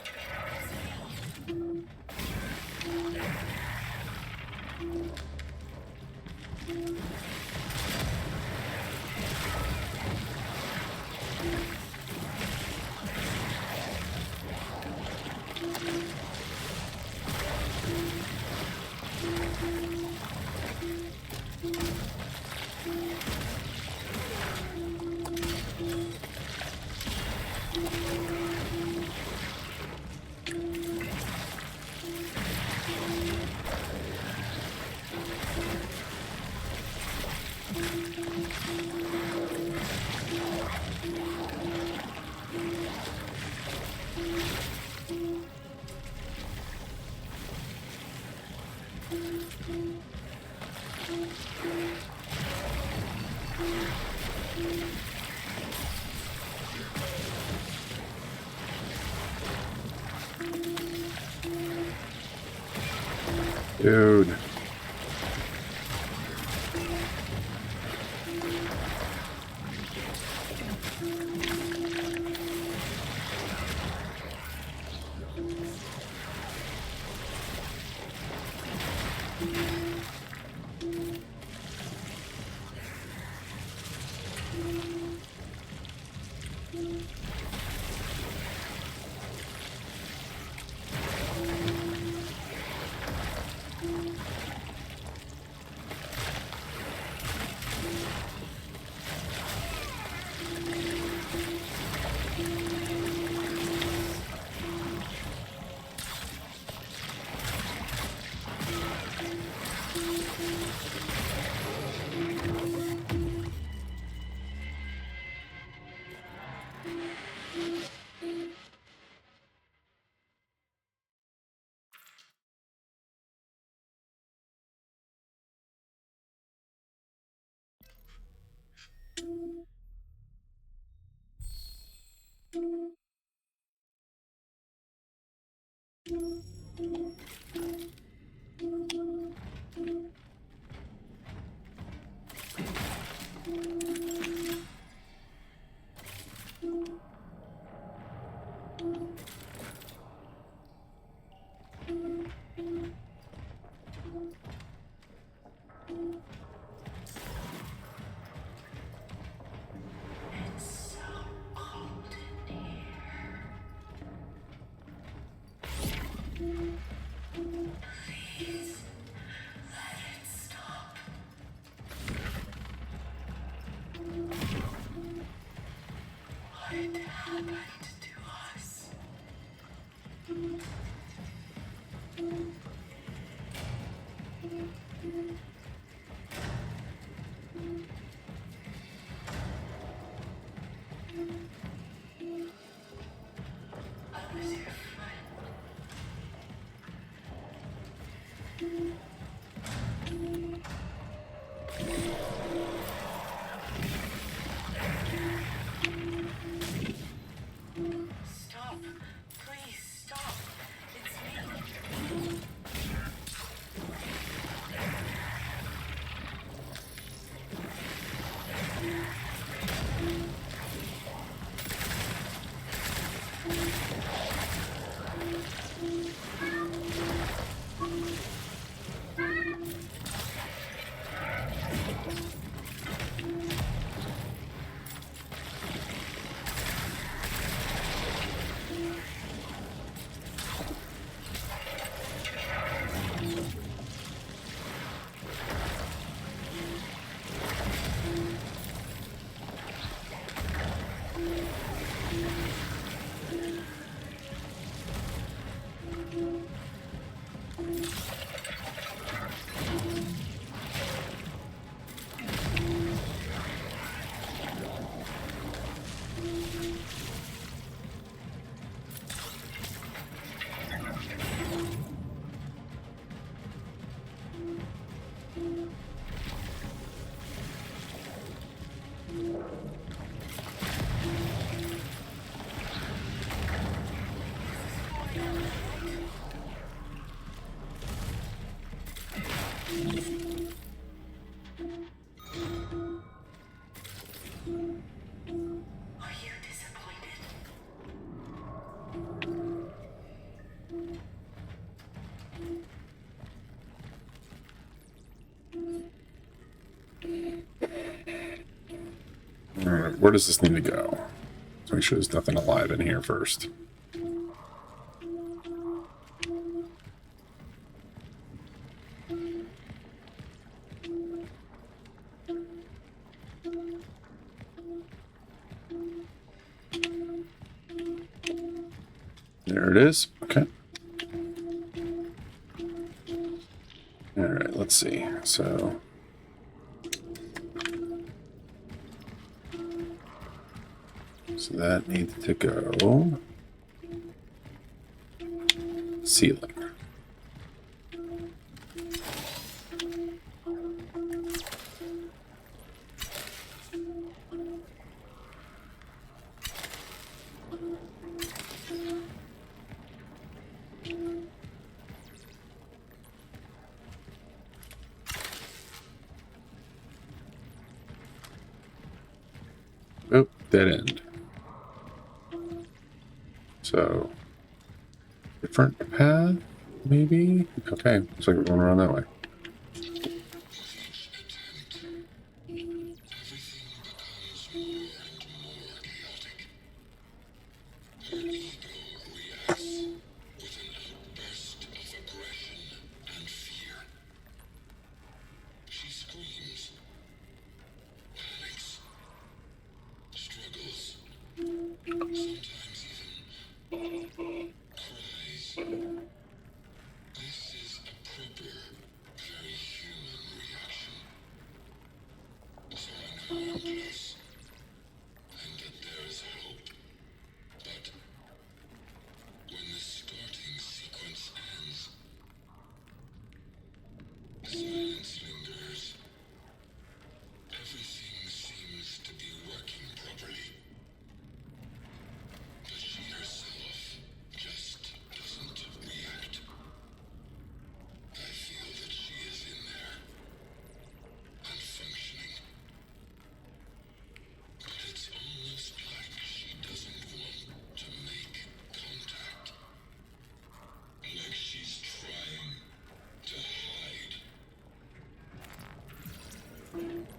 Dude. It's so cold in here. Please, let it stop. What happened to us? I was your friend. Stop. Please stop. It's me. Are you disappointed? All right, where does this need to go? Let's make sure there's nothing alive in here first. There it is. Okay. All right, let's see. So that needs to go ceiling. Oh, dead end. So, different path, maybe? Okay, looks like we're going around that way. She screams, panics, struggles, sometimes even cries. This is a proper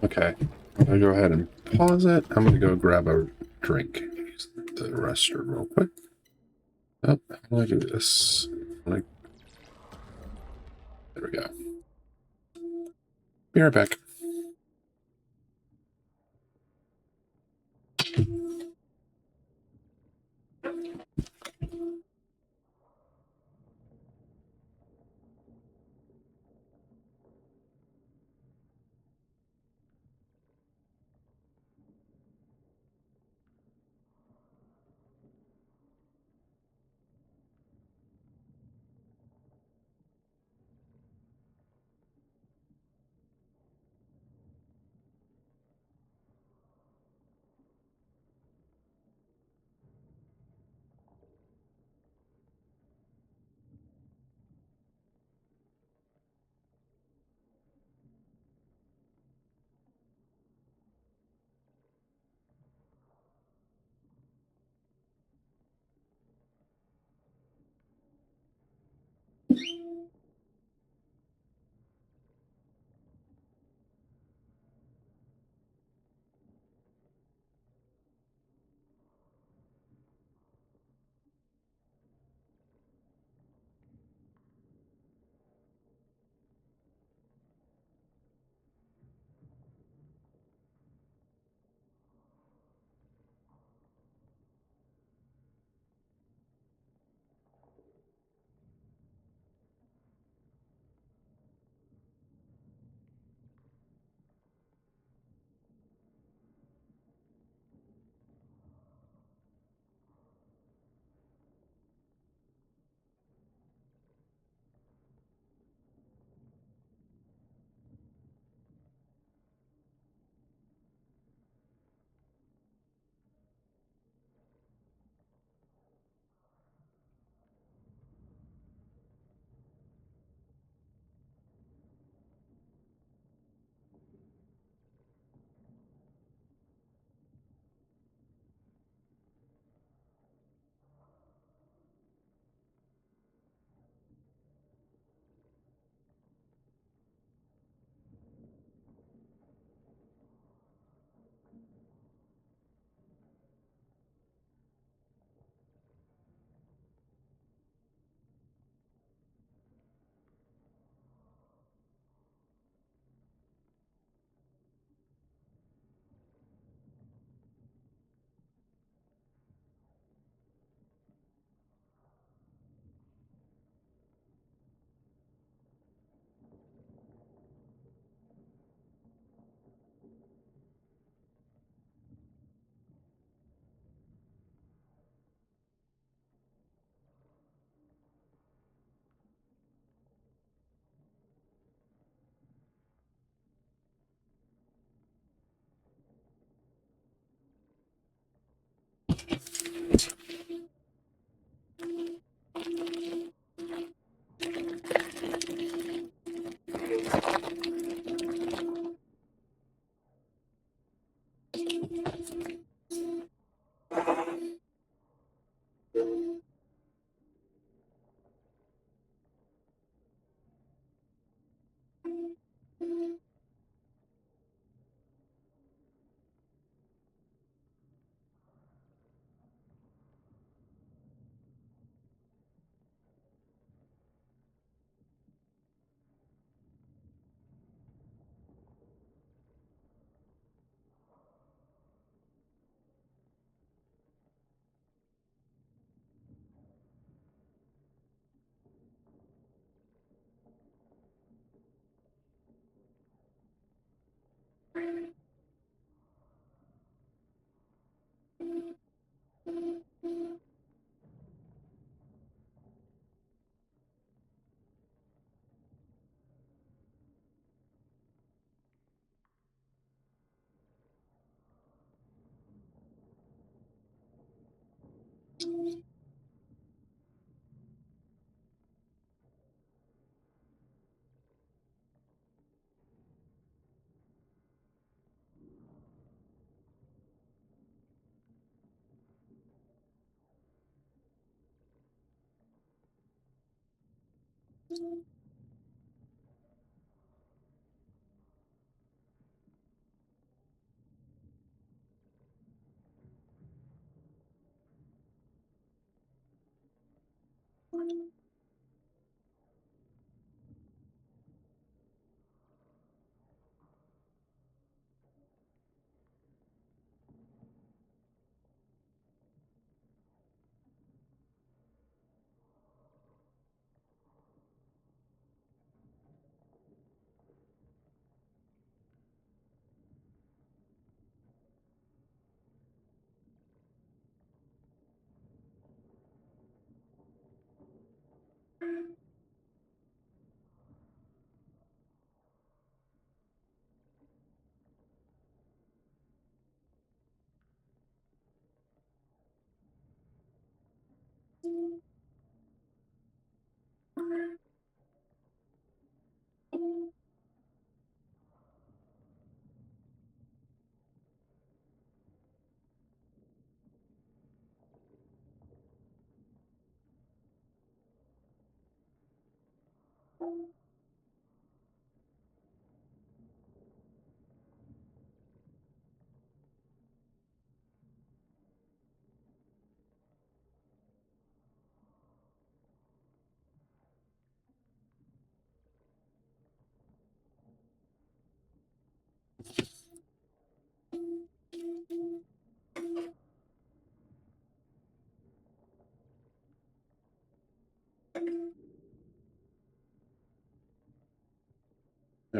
Okay. I'm going to go ahead and pause it. I'm going to go grab a drink. Use the restroom real quick. Oh, how do I do this? There we go. Be right back.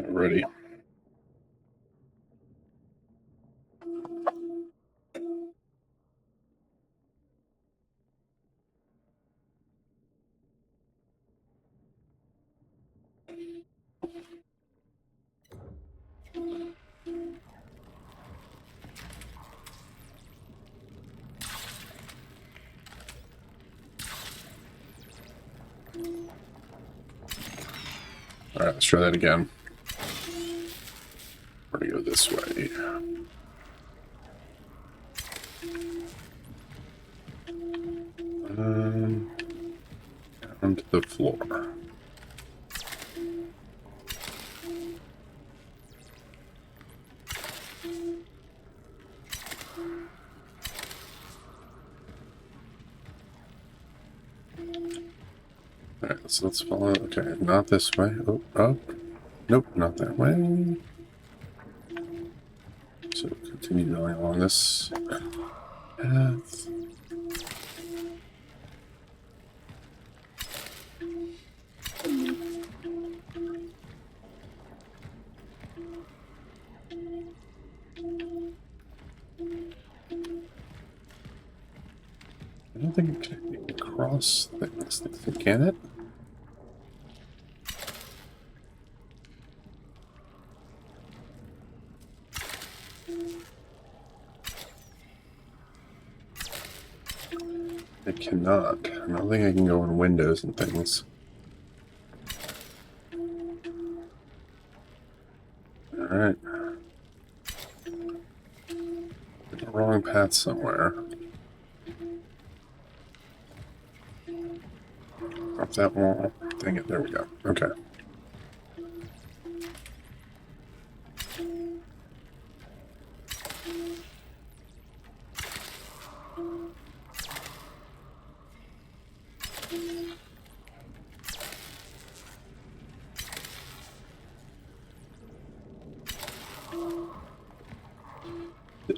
Ready. All right, let's try that again. We're gonna go this way. Down to the floor. Alright, so let's follow. Okay, not this way. Oh, oh. Nope, not that way. So continue going along this path. I don't think it can cross things. Can it? It cannot. I don't think I can go in windows and things. Alright. The wrong path somewhere. Up that wall. Dang it, there we go. Okay.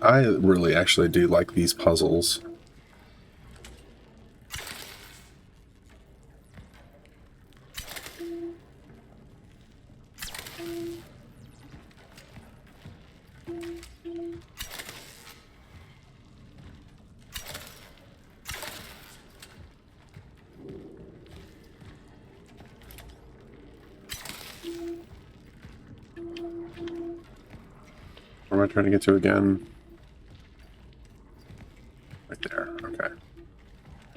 I really actually do like these puzzles. Where am I trying to get to again? Right there, okay.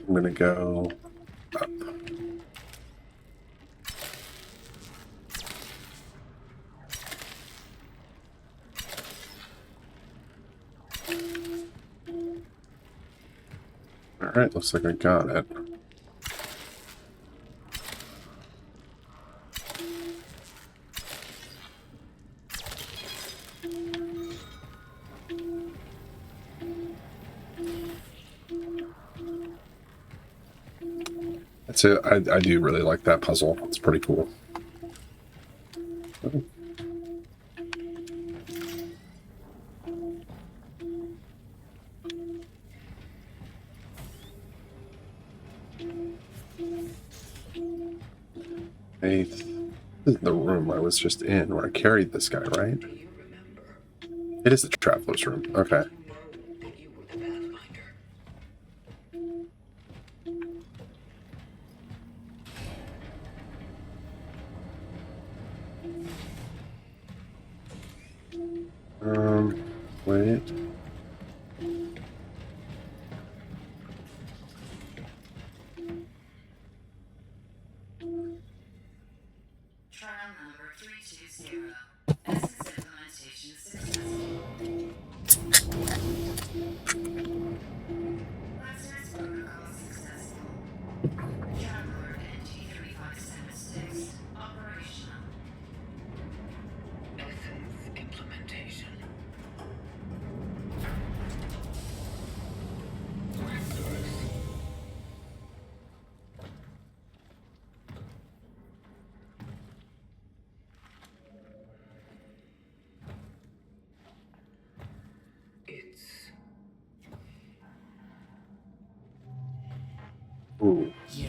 I'm gonna go up. Alright, looks like I got it. That's So I do really like that puzzle. It's pretty cool. Hey, this is the room I was just in where I carried this guy, right? Do you remember? It is the traveler's room. Okay. You know that you were the Pathfinder. Wait. Trial number 320. Essence implementation successful. Lazarus protocol successful. Traveler NG-3576 operational. Essence implementation. It's Ooh. you.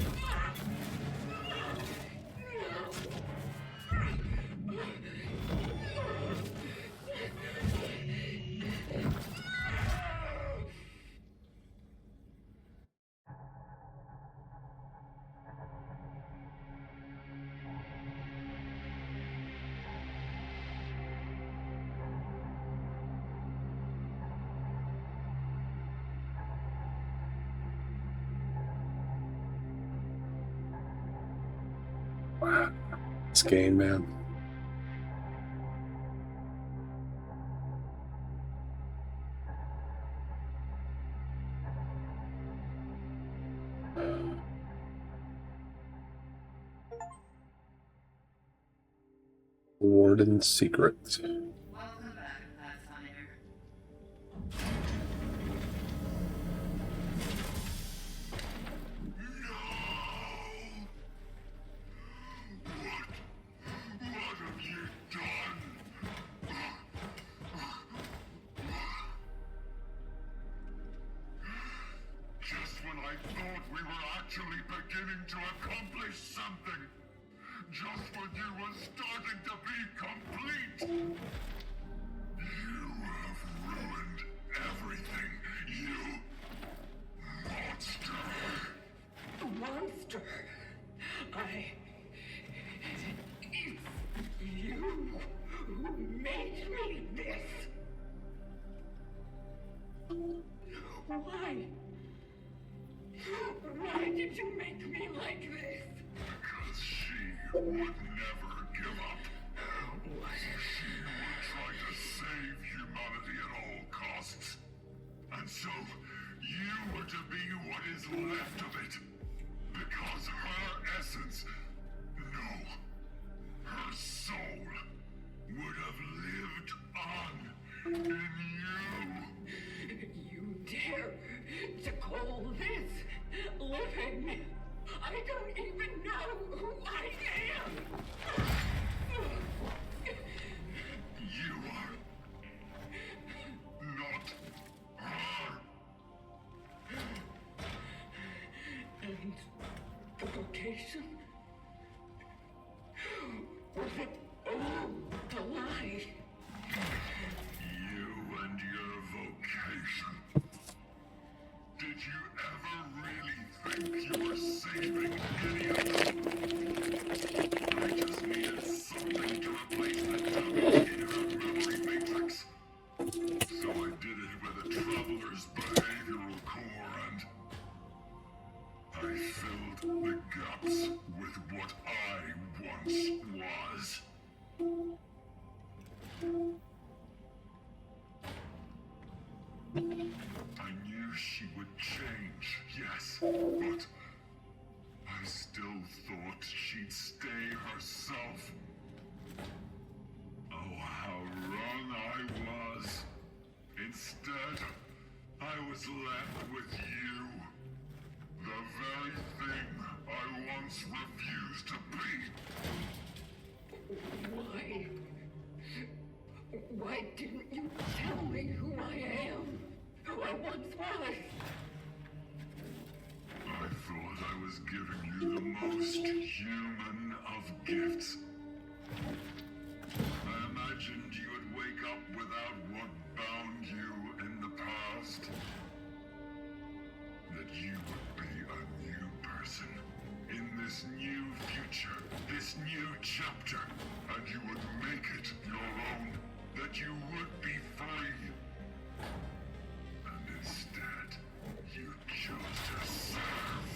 Wow. This game, man. Warden's Secret. Welcome back, Pathfinder. What have you done? Just when I thought we were actually beginning to accomplish something. Just when you were starting to be complete. You have ruined everything, you monster. Monster. It's you who made me this. Why? Why did you make me like this? Because she would never give up. What? She would try to save humanity at all costs. And so, you were to be what is left of it. Because her essence, no, her soul, would have lived on in you. You dare to call this living? I don't even know who I am. You are not her. And the vocation? Was it all a lie? You and your vocation. Did you ever really think you were saving any of them? I just needed something to replace the dummy in her memory matrix. So I did it with a traveler's behavioral core and I filled the gaps with what I once was. I knew she would change, yes, but I still thought she'd stay herself. Oh, how wrong I was. Instead, I was left with you. The very thing I once refused to be. Why? Why didn't you tell me who I am? Who I once was? I thought I was giving you the most human of gifts. I imagined you would wake up without what bound you in the past. That you would be a new person in this new future, this new chapter, and you would make it your own. That you would be free. And instead, you chose to serve.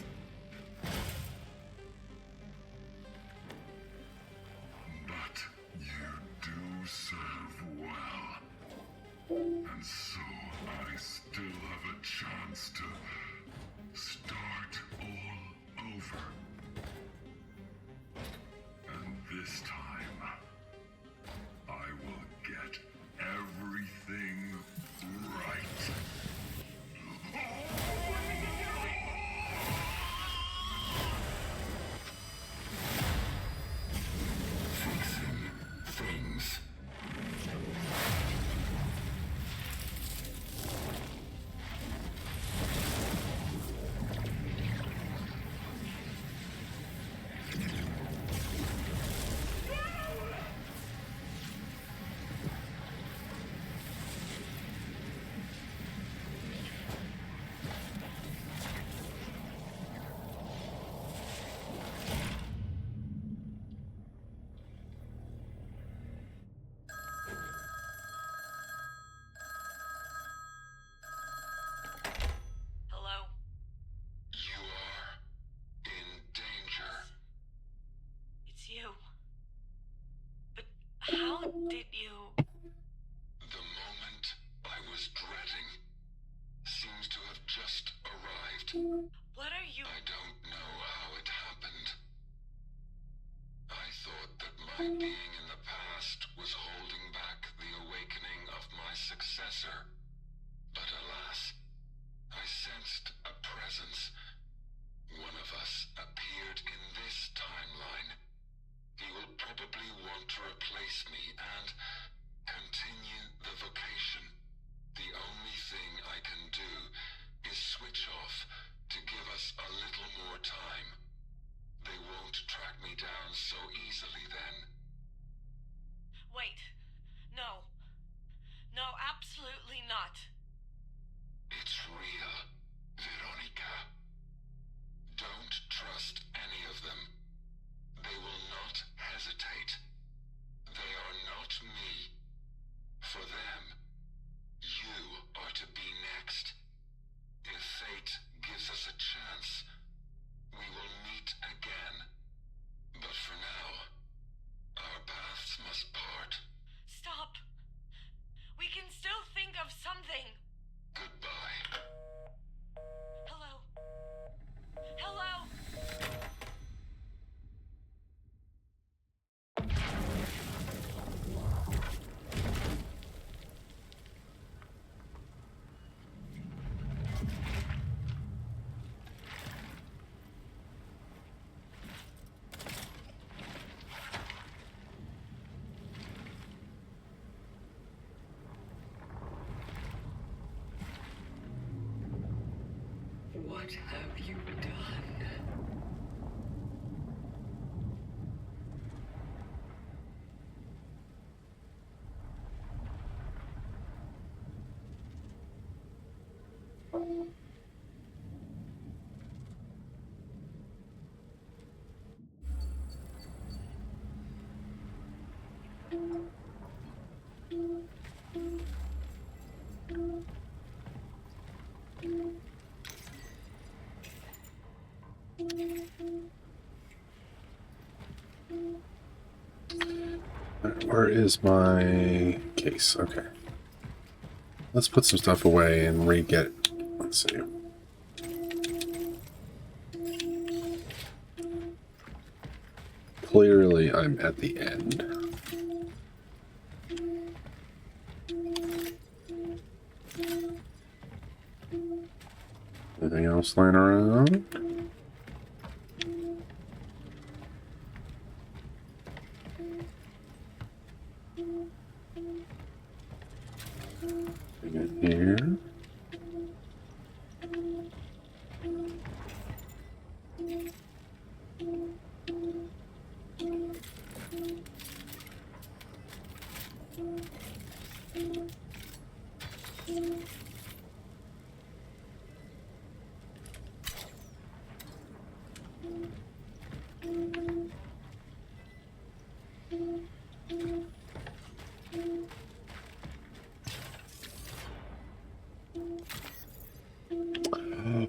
But you do serve well. And so I still have a chance to start all over. And this time, I will get everything right. Fixing things. Hello? You are in danger. It's you. But how did you... The moment I was dreading seems to have just arrived. What are you... I don't know how it happened. I thought that my being in the past was holding back the awakening of my successor. But alas, I sensed a presence. One of us appeared in this timeline. He will probably want to replace me and continue the vocation. The only thing I can do is switch off to give us a little more time. They won't track me down so easily then. Wait. No. No, absolutely not. It's real, Veronica. Don't trust any of them. They will not hesitate. They are not me. For them, you are to be next. If fate gives us a chance, we will meet again. But for now, our paths must part. Stop. We can still think of something. Goodbye. Hello? Hello? What have you done? Where is my case? Okay. Let's put some stuff away and re-get. Let's see. Clearly, I'm at the end. Anything else laying around? In here.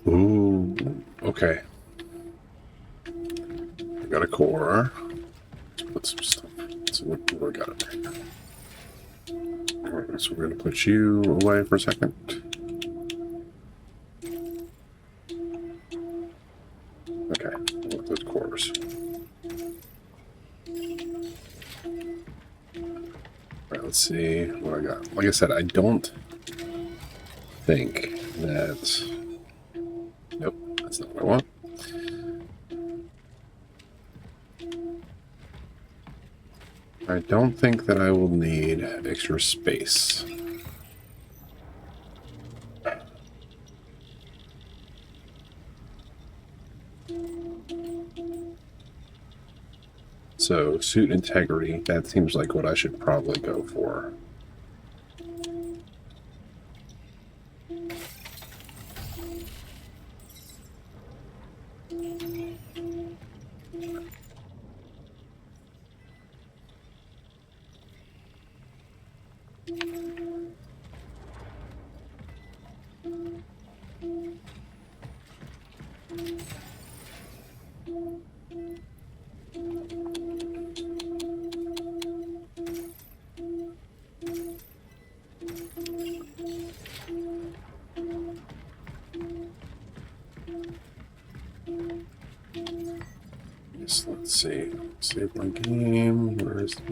Ooh, okay. I got a core. Let's put some stuff. Let's see what we got up there. Alright, so we're going to put you away for a second. Okay, with those cores. Alright, let's see what I got. Like I said, I don't think that... Nope, that's not what I want. I don't think that I will need extra space. So, suit integrity, that seems like what I should probably go for. Yes, let's see. Save my game. Where is the...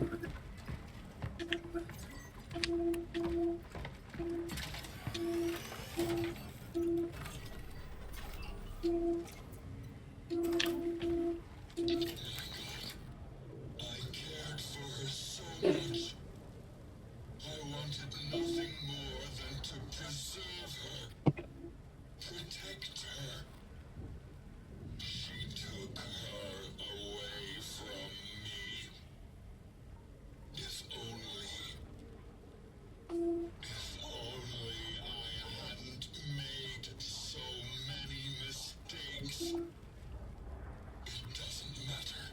I cared for her so much. I wanted nothing more than to preserve her, protect her. She took her away from me. If only I hadn't made so many mistakes. It doesn't matter.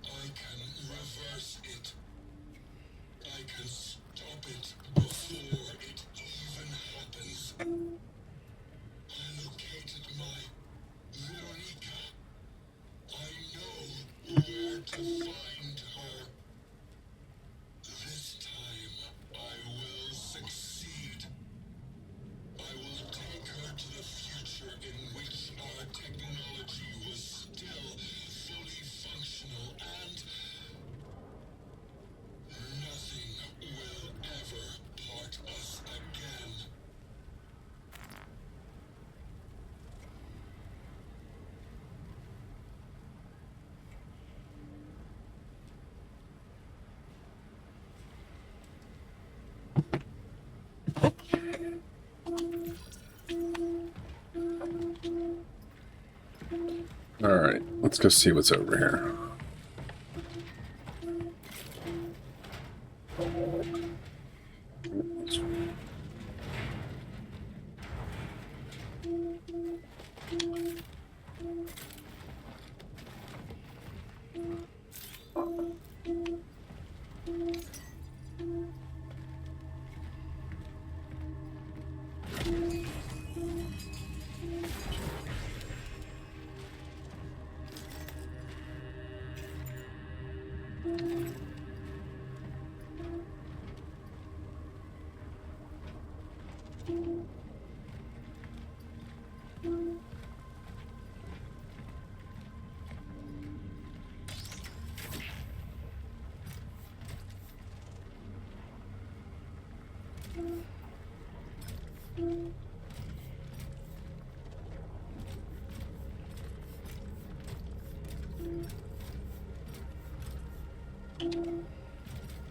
I can reverse it. I can stop it before it even happens. I located my Veronica. I know where to find her. This time, I will succeed. I will take her to the future in which our technology was still fully functional and nothing will ever part us again. Alright, let's go see what's over here.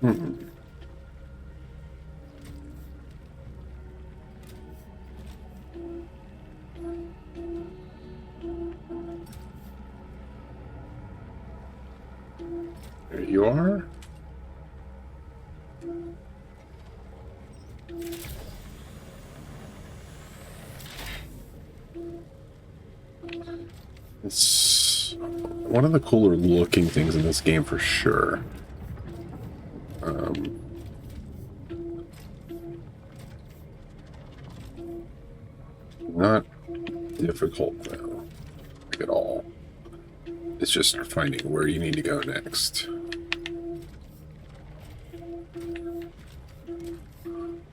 Hmm. There you are. It's one of the cooler looking things in this game for sure. Not difficult though, like at all. It's just finding where you need to go next.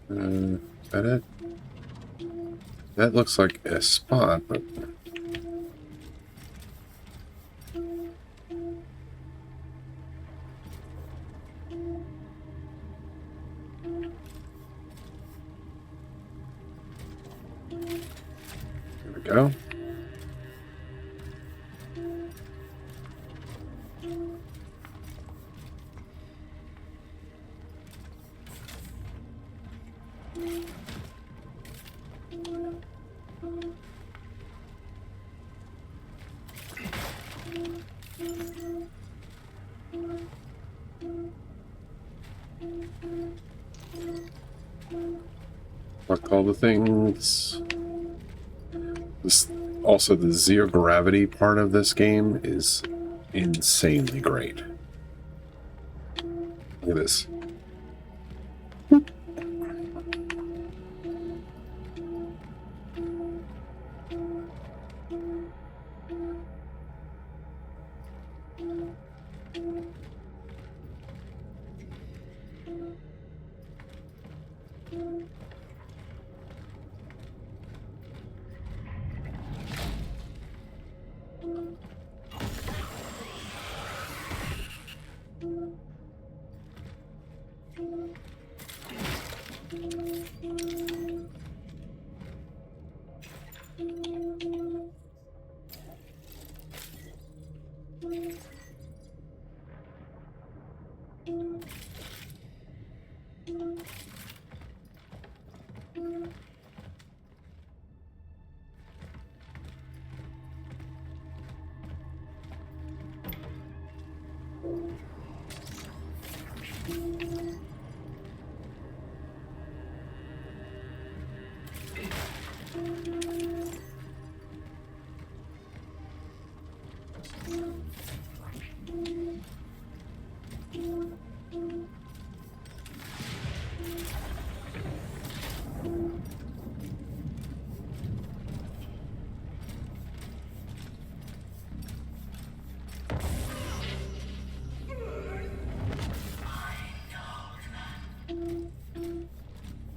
Is that it? That looks like a spot, but there we go. Collect all the things. This, also, the zero gravity part of this game is insanely great. Look at this.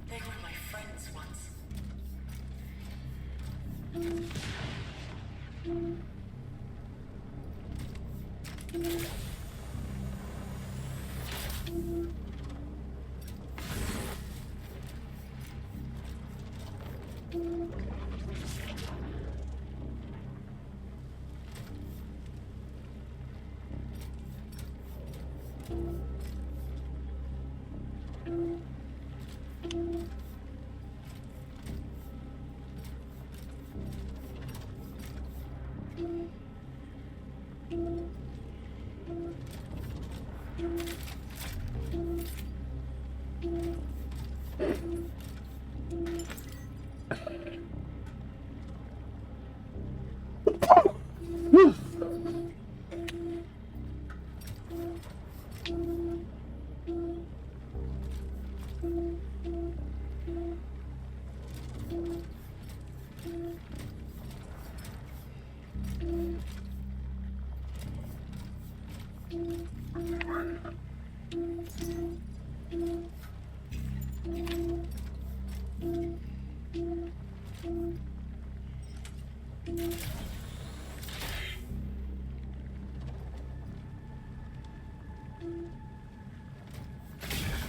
They were my friends once.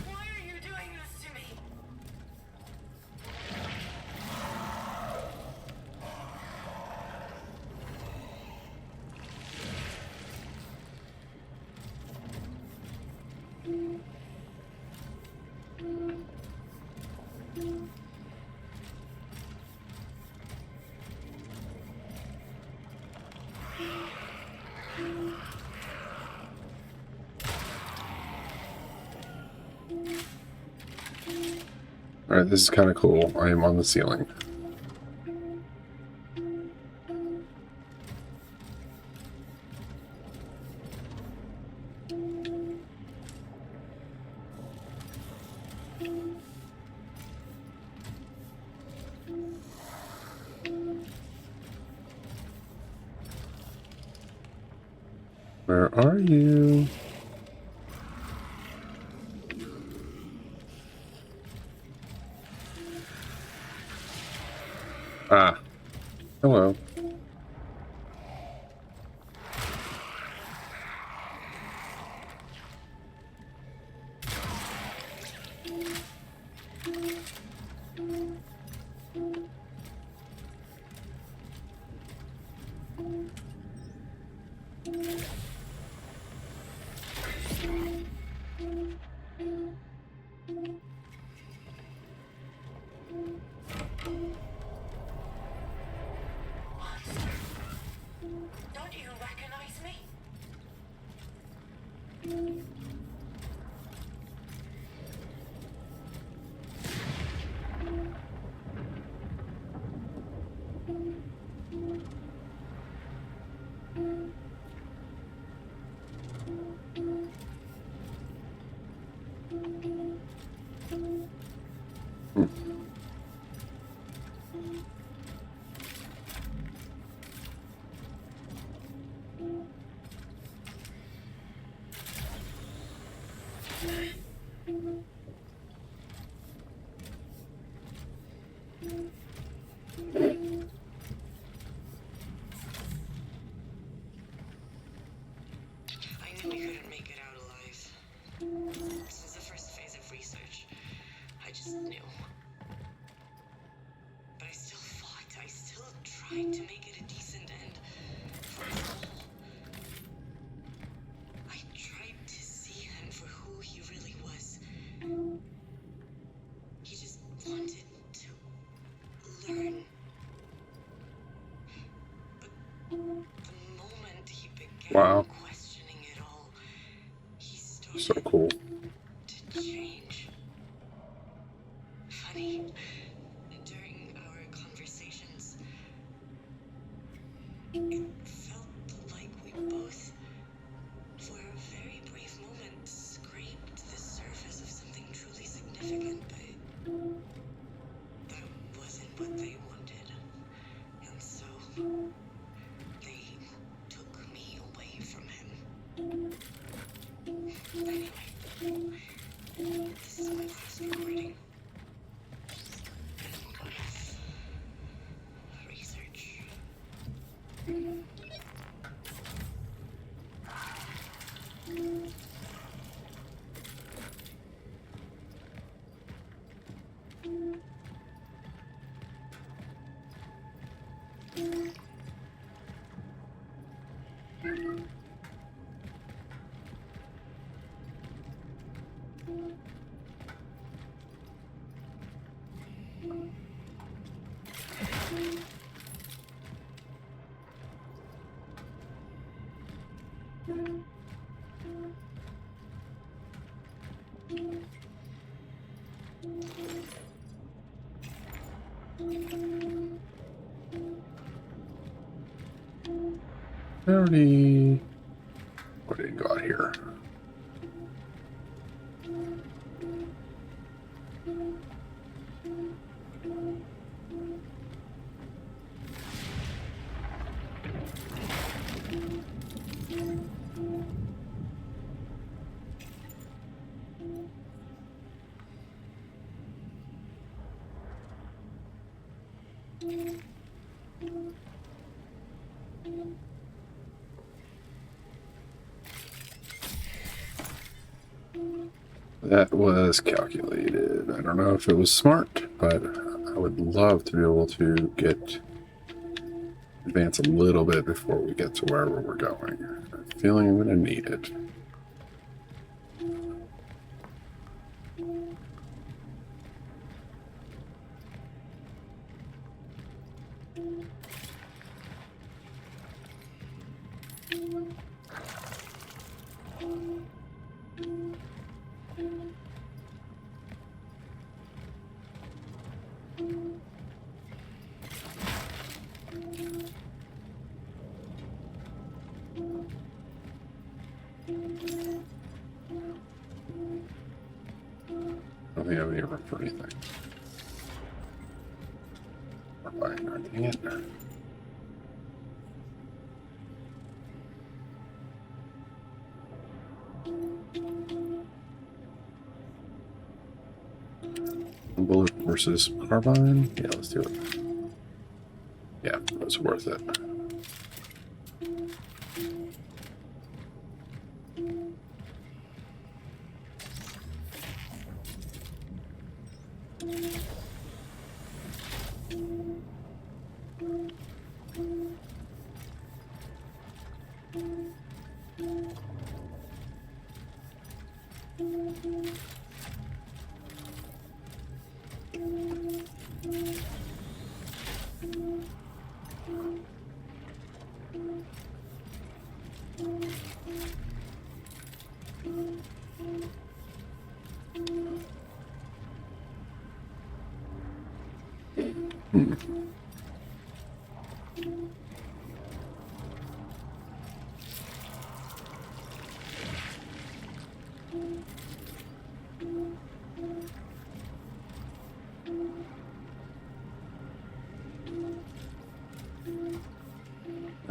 Why are you doing this to me? Alright, this is kind of cool. I am on the ceiling. Where are you? Ah, hello. Don't you recognize me? I knew we couldn't make it out alive. Since the first phase of research, I just knew. But I still fought. I still tried to make it a decent end for us all. I tried to see him for who he really was. He just wanted to learn. But the moment he began Wow. questioning it all, he started So cool. to change. Funny, during our conversations, it felt like we both, for a very brief moment, scraped the surface of something truly significant, but that wasn't what they wanted. And so, they took me away from him. Anyway, this is my last recording. Research. Howdy. What do you got here? That was calculated. I don't know if it was smart, but I would love to be able to advance a little bit before we get to wherever we're going. I'm feeling I'm going to need it. I don't think I have any room for anything. Dang it. Bullet versus carbine. Yeah, let's do it. Yeah, that's worth it.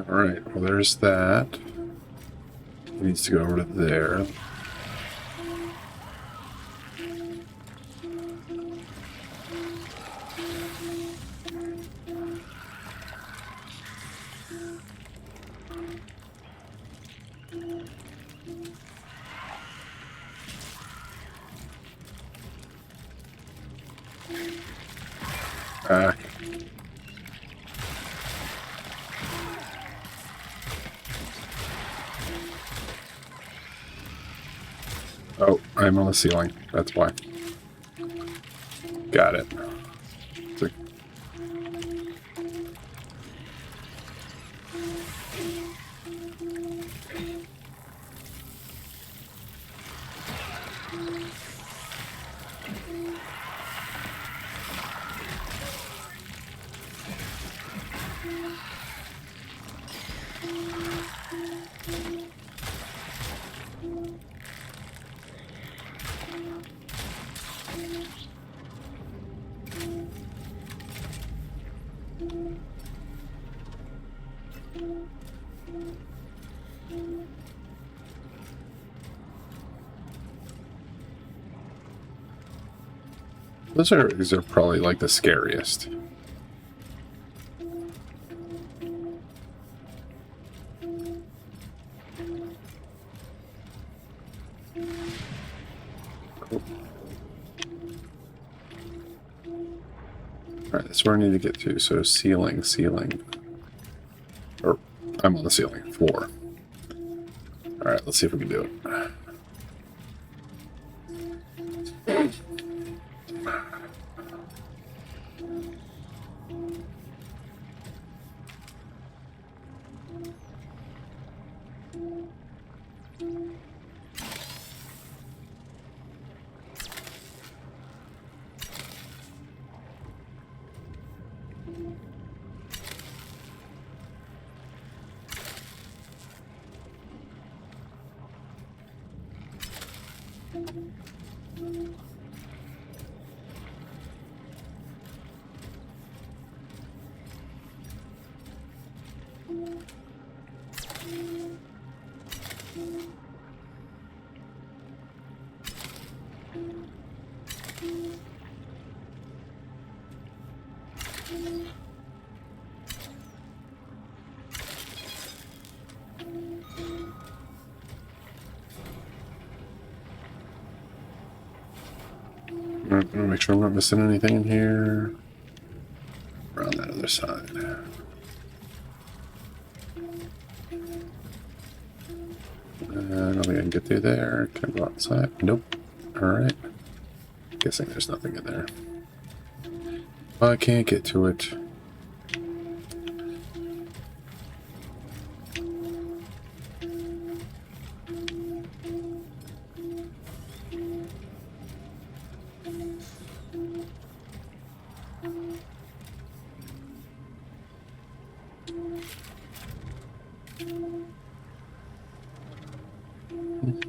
All right, well, there's that. Needs to go over to there. Ah. Oh, I'm on the ceiling. That's why. Got it. It's a- These are probably like the scariest. Cool. Alright, that's where I need to get to. So ceiling. Or I'm on the ceiling. Floor. Alright, let's see if we can do it. I'm gonna make sure I'm not missing anything in here. Around that other side. I don't think I can get through there. Can I go outside? Nope. Alright. Guessing there's nothing in there. I can't get to it. There's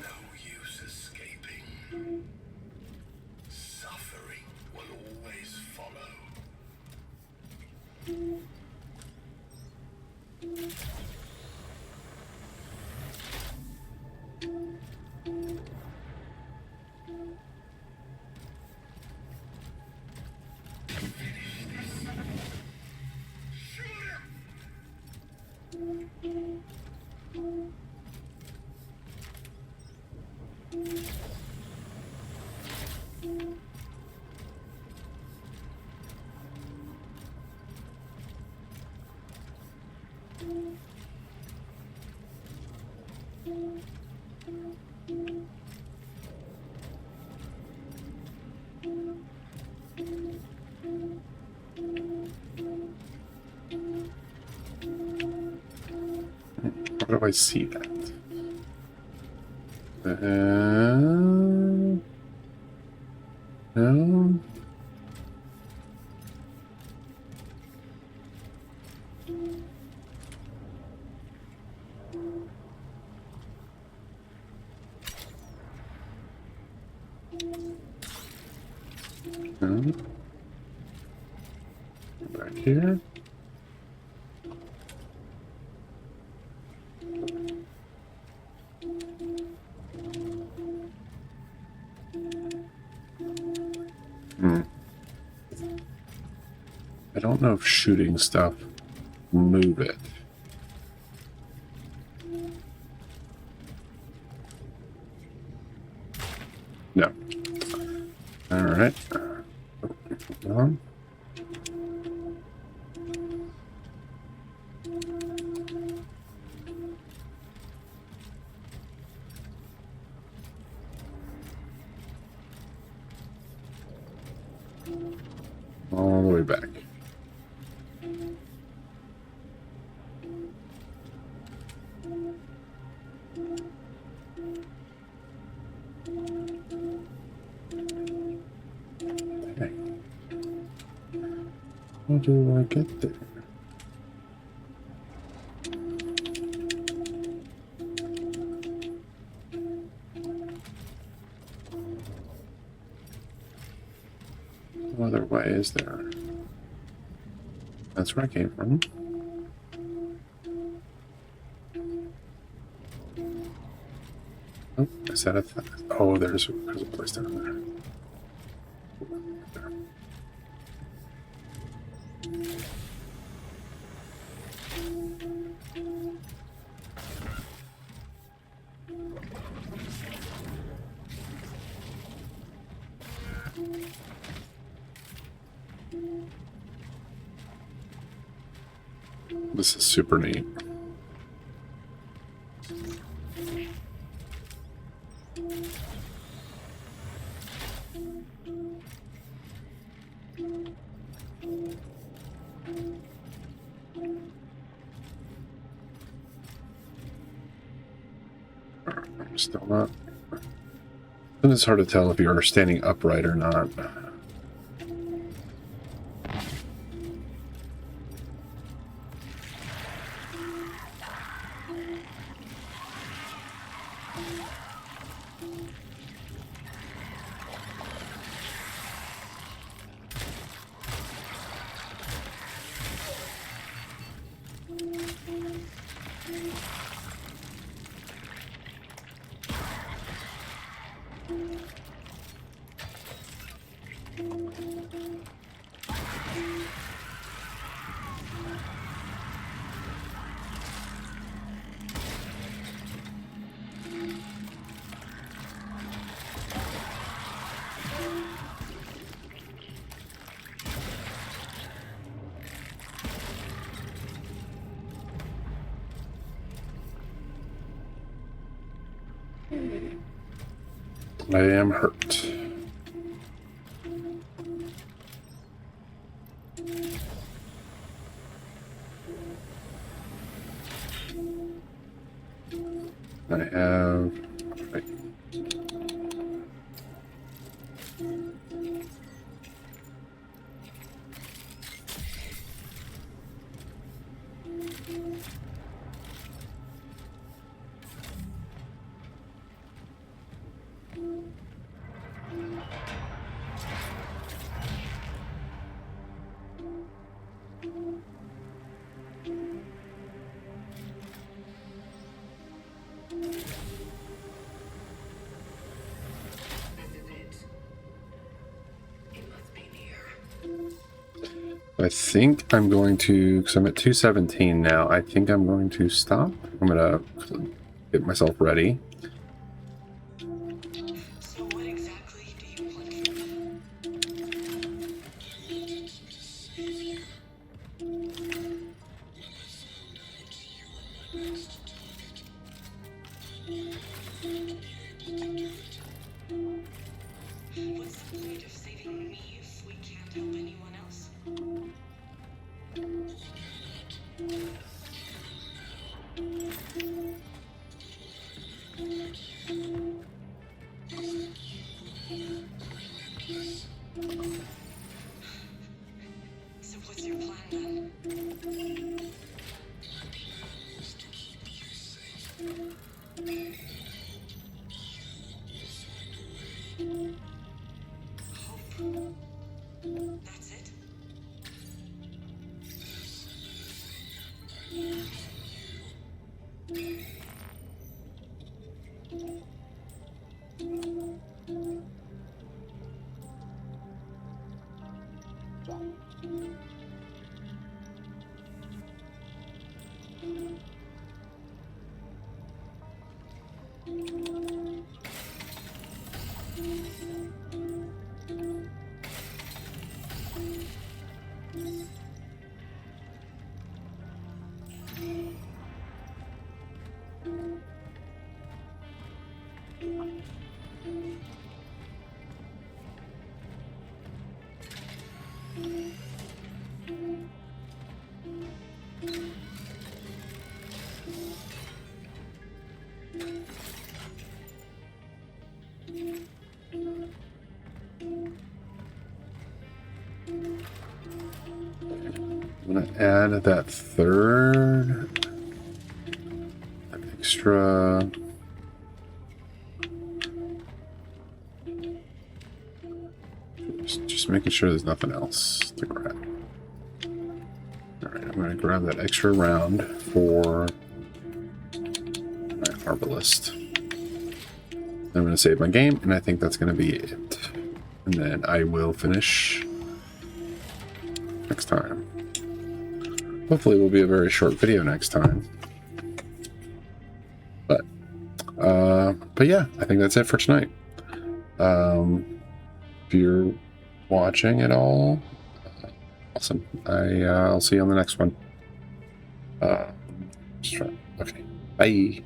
no use escaping. Suffering will always follow. How do I see that? No. No. Back here. I don't know if shooting stuff move it. No. All right. Hold on. All the way back. Okay. How do I get there? No other way, is there? That's where I came from. Oh, is that a oh, there's a place down there. There. This is super neat. Still not. It's hard to tell if you're standing upright or not. I am hurt. I have... Right. This is it. It must be near. I think I'm going to, because I'm at 217 now, I think I'm going to stop. I'm going to get myself ready. So what exactly do you want from me? What's the point of saving me if we can't help anyone else? So what's your plan then? Hope. That's it? I'm going to add that third extra. Just making sure there's nothing else to grab. Alright, I'm going to grab that extra round for my Arbalist. I'm going to save my game, and I think that's going to be it. And then I will finish next time. Hopefully it will be a very short video next time. But yeah, I think that's it for tonight. If you're watching at all, awesome. I'll see you on the next one. Just try. Okay. Bye.